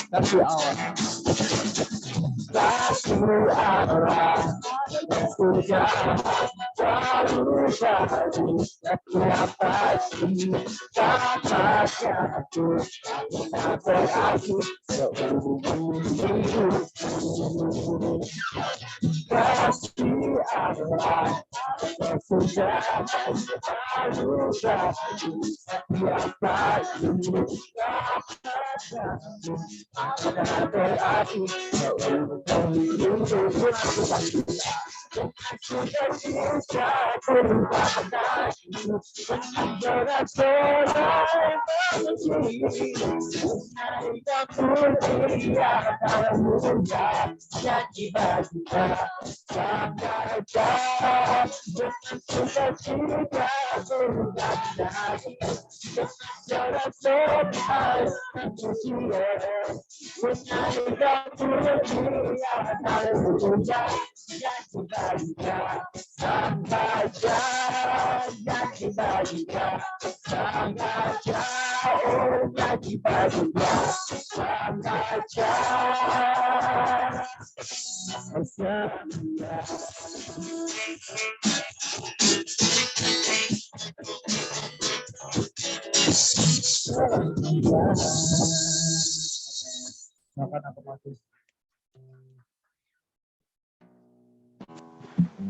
Kasih Allah.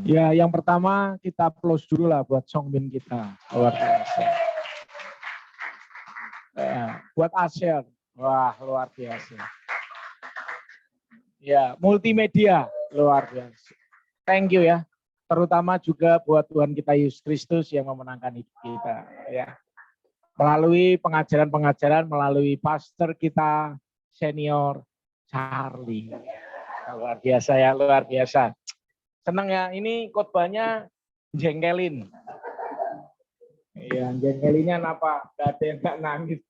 Ya, yang pertama kita applause dulu lah buat Songbin kita. Luar biasa. Buat Asher, wah luar biasa. Ya, multimedia, luar biasa. Thank you ya. Terutama juga buat Tuhan kita Yesus Kristus yang memenangkan hidup kita. Ya. Melalui pengajaran-pengajaran, melalui pastor kita senior Charlie. Luar biasa ya, luar biasa. Senang ya, ini khotbahnya jengkelin. Ya, jengkelinnya apa? Gak ada yang gak nangis.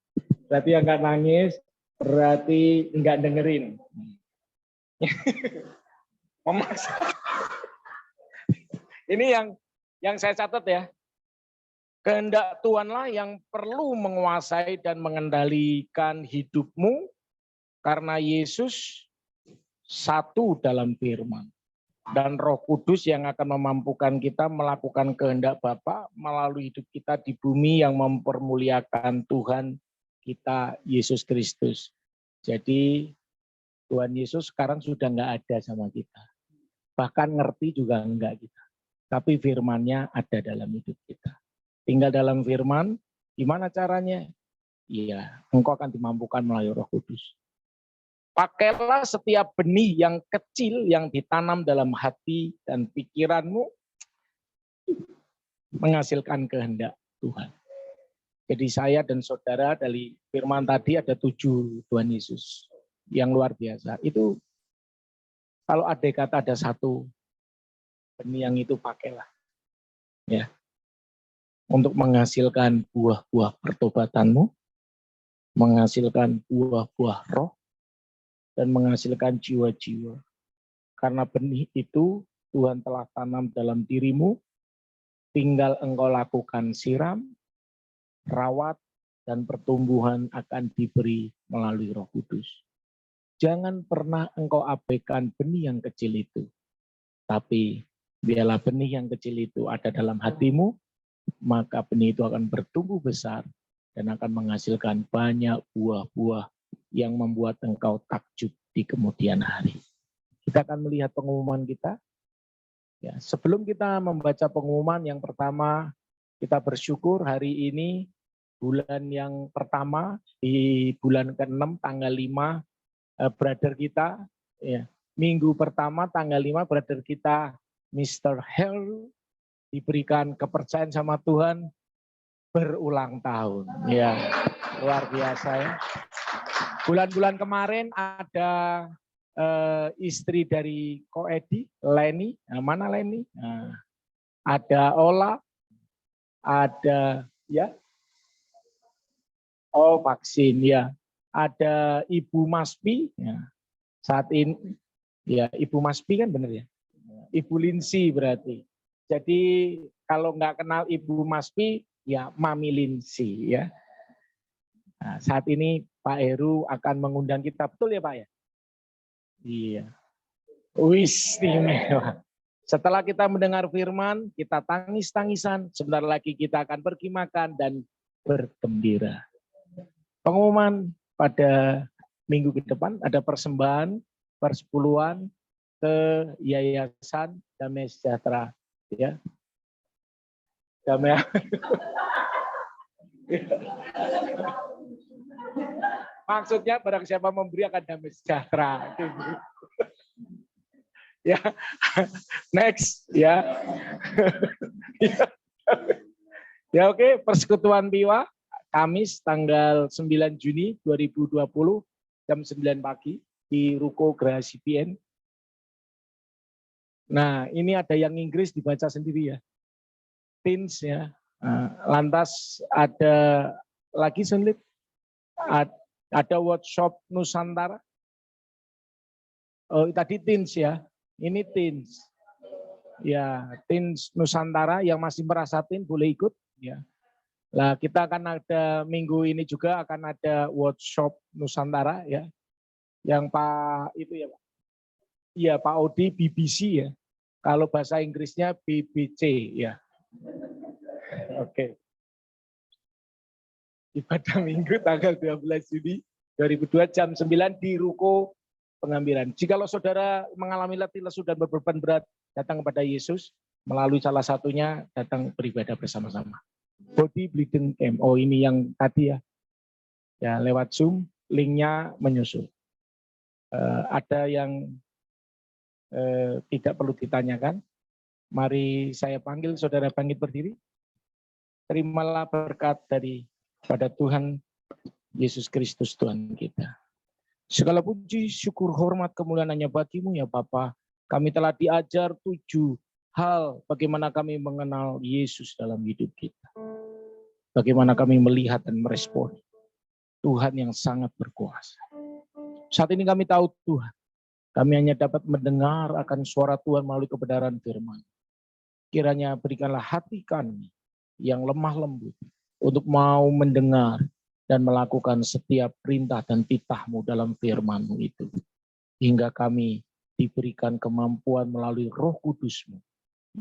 Berarti yang gak nangis, berarti nggak dengerin. Memaksa. Ini yang saya catat ya. Kehendak Tuhanlah yang perlu menguasai dan mengendalikan hidupmu karena Yesus satu dalam firman. Dan Roh Kudus yang akan memampukan kita melakukan kehendak Bapa melalui hidup kita di bumi yang mempermuliakan Tuhan kita Yesus Kristus. Jadi Tuhan Yesus sekarang sudah nggak ada sama kita. Bahkan ngerti juga enggak kita. Tapi firman-Nya ada dalam hidup kita. Tinggal dalam firman, gimana caranya? Iya, engkau akan dimampukan melalui Roh Kudus. Pakailah setiap benih yang kecil yang ditanam dalam hati dan pikiranmu menghasilkan kehendak Tuhan. Jadi saya dan saudara dari firman tadi ada 7 Tuhan Yesus yang luar biasa. Itu kalau ada kata ada 1 benih yang itu pakailah. Ya. Untuk menghasilkan buah-buah pertobatanmu, menghasilkan buah-buah roh, dan menghasilkan jiwa-jiwa. Karena benih itu Tuhan telah tanam dalam dirimu, tinggal engkau lakukan siram, rawat, dan pertumbuhan akan diberi melalui Roh Kudus. Jangan pernah engkau abaikan benih yang kecil itu. Tapi biarlah benih yang kecil itu ada dalam hatimu, maka benih itu akan bertumbuh besar dan akan menghasilkan banyak buah-buah yang membuat engkau takjub di kemudian hari. Kita akan melihat pengumuman kita. Ya, sebelum kita membaca pengumuman yang pertama, kita bersyukur hari ini bulan yang pertama di bulan ke-6 tanggal 5 brother kita, ya, minggu pertama tanggal 5 brother kita Mr. Heru diberikan kepercayaan sama Tuhan berulang tahun. Ya, luar biasa ya. Bulan-bulan kemarin ada istri dari Ko Edi, Leni. Nah, mana Leni? Nah, ada Ola, ada ya. Oh, vaksin ya. Ada Ibu Maspi. Ya. Saat ini ya Ibu Maspi kan benar ya. Ibu Linsi berarti. Jadi kalau nggak kenal Ibu Maspi ya Mami Linsi ya. Nah, saat ini Pak Heru akan mengundang kita, betul ya Pak ya? Iya. Wis, istimewa. Setelah kita mendengar firman, kita tangis-tangisan, sebentar lagi kita akan pergi makan dan bergembira. Pengumuman pada minggu ke depan ada persembahan persepuluhan ke Yayasan Damai Sejahtera. Ya. Damai. Maksudnya barang siapa memberi akan damai sejahtera. Ya, next ya. Ya oke, Persekutuan Piwa Kamis tanggal 9 Juni 2020 jam 9 pagi di Ruko Geraha CPN. Nah, ini ada yang Inggris dibaca sendiri ya. Teens ya. Lantas ada lagi sulit. Ada workshop Nusantara. Oh, tadi teens ya. Ini teens. Ya, teens Nusantara yang masih merasa teen boleh ikut ya. Nah, kita akan ada minggu ini juga akan ada workshop Nusantara ya. Yang Pak itu ya Pak. Iya Pak Odi BBC ya. Kalau bahasa Inggrisnya BBC ya. Oke. Ibadah Minggu tanggal 12 Juni 2002 jam 9 di Ruko Pengambilan. Jikalau saudara mengalami letih, lesu dan beban berat, datang kepada Yesus melalui salah satunya datang beribadah bersama-sama. Body Bleeding Camp. Oh ini yang tadi ya. Ya lewat Zoom, linknya menyusul. Ada yang tidak perlu ditanyakan. Mari saya panggil saudara bangkit berdiri. Terimalah berkat dari pada Tuhan Yesus Kristus Tuhan kita. Segala puji, syukur, hormat, kemuliaan hanya bagimu ya Bapa. Kami telah diajar 7 hal bagaimana kami mengenal Yesus dalam hidup kita. Bagaimana kami melihat dan merespon Tuhan yang sangat berkuasa. Saat ini kami tahu Tuhan, kami hanya dapat mendengar akan suara Tuhan melalui kebenaran firman. Kiranya berikanlah hati kami yang lemah lembut untuk mau mendengar dan melakukan setiap perintah dan titah-Mu dalam firman-Mu itu. Hingga kami diberikan kemampuan melalui Roh Kudus-Mu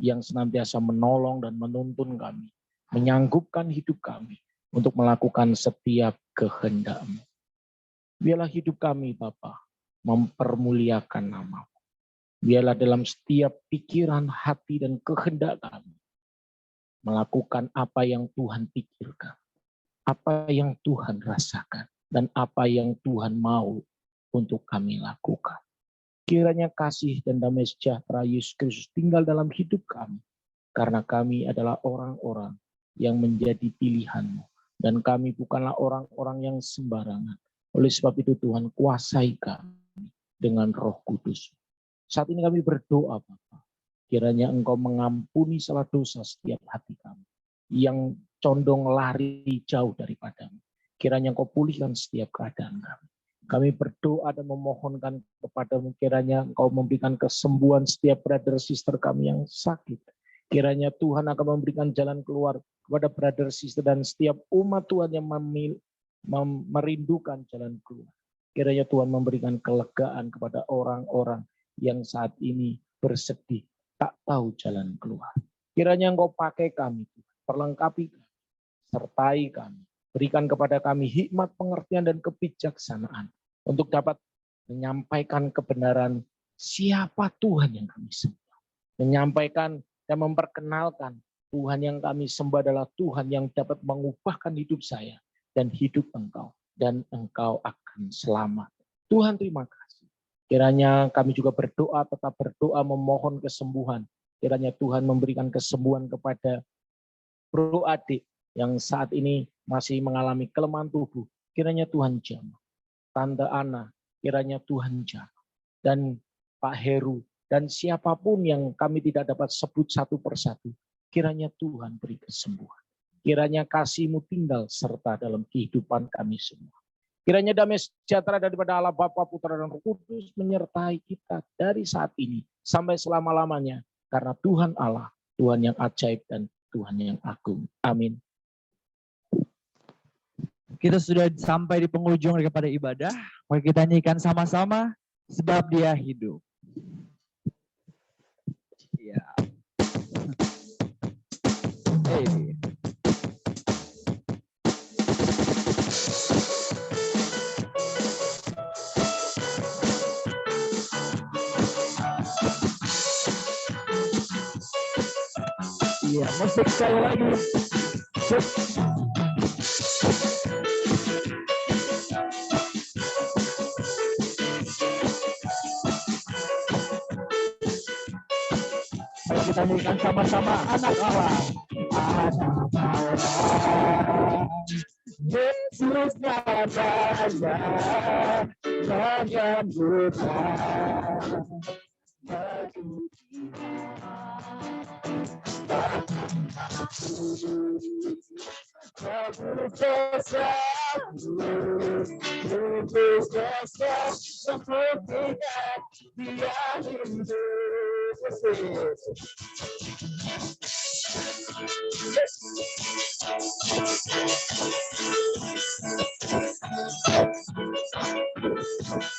yang senantiasa menolong dan menuntun kami, menyanggupkan hidup kami untuk melakukan setiap kehendak-Mu. Biarlah hidup kami Bapa mempermuliakan nama-Mu. Biarlah dalam setiap pikiran, hati, dan kehendak kami melakukan apa yang Tuhan pikirkan, apa yang Tuhan rasakan, dan apa yang Tuhan mau untuk kami lakukan. Kiranya kasih dan damai sejahtera Yesus Kristus tinggal dalam hidup kami, karena kami adalah orang-orang yang menjadi pilihan-Mu, dan kami bukanlah orang-orang yang sembarangan. Oleh sebab itu Tuhan kuasai kami dengan Roh Kudus. Saat ini kami berdoa Bapa, kiranya Engkau mengampuni salah dosa setiap hati kami yang condong lari jauh daripada-Mu. Kiranya Engkau pulihkan setiap keadaan kami. Kami berdoa dan memohonkan kepada-Mu, kiranya Engkau memberikan kesembuhan setiap brother sister kami yang sakit. Kiranya Tuhan akan memberikan jalan keluar kepada brother sister dan setiap umat Tuhan yang merindukan jalan keluar. Kiranya Tuhan memberikan kelegaan kepada orang-orang yang saat ini bersedih, tak tahu jalan keluar. Kiranya Engkau pakai kami, perlengkapi kami, sertai kami. Berikan kepada kami hikmat, pengertian, dan kebijaksanaan untuk dapat menyampaikan kebenaran siapa Tuhan yang kami sembah. Menyampaikan dan memperkenalkan Tuhan yang kami sembah adalah Tuhan yang dapat mengubahkan hidup saya dan hidup Engkau. Dan Engkau akan selamat. Tuhan terima kasih. Kiranya kami juga berdoa, tetap berdoa memohon kesembuhan. Kiranya Tuhan memberikan kesembuhan kepada bro adik yang saat ini masih mengalami kelemahan tubuh. Kiranya Tuhan jamah. Tante Ana, kiranya Tuhan jamah. Dan Pak Heru, dan siapapun yang kami tidak dapat sebut satu persatu. Kiranya Tuhan beri kesembuhan. Kiranya kasih-Mu tinggal serta dalam kehidupan kami semua. Kiranya damai sejahtera daripada Allah Bapa, Putra, dan Roh Kudus menyertai kita dari saat ini sampai selama-lamanya. Karena Tuhan Allah, Tuhan yang ajaib dan Tuhan yang agung. Amin. Kita sudah sampai di penghujung daripada ibadah. Mari kita nyanyikan sama-sama, sebab Dia hidup. Ya. Hey. Iya, musik sekali lagi. Mari kita nyanyikan sama-sama anak Allah. Anak Allah. Yesus Raja, Raja Putra.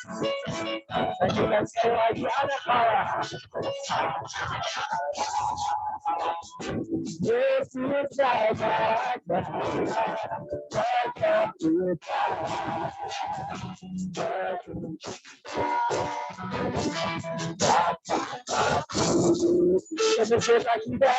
Saksikan sekali lagi ada power. Yesus sahabat tetap kita.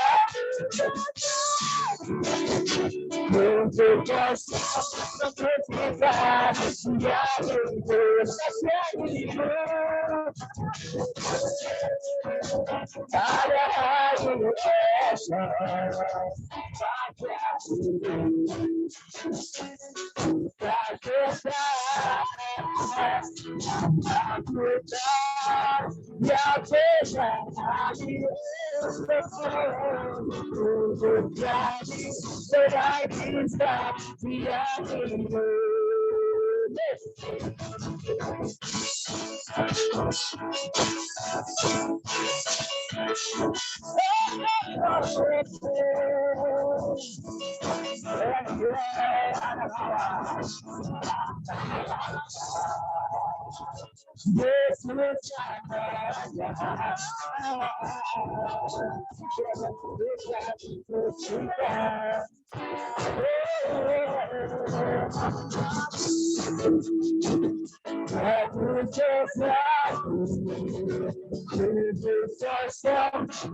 Kita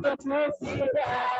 untuk kita ada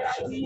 hari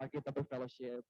Mari kita berfellowship.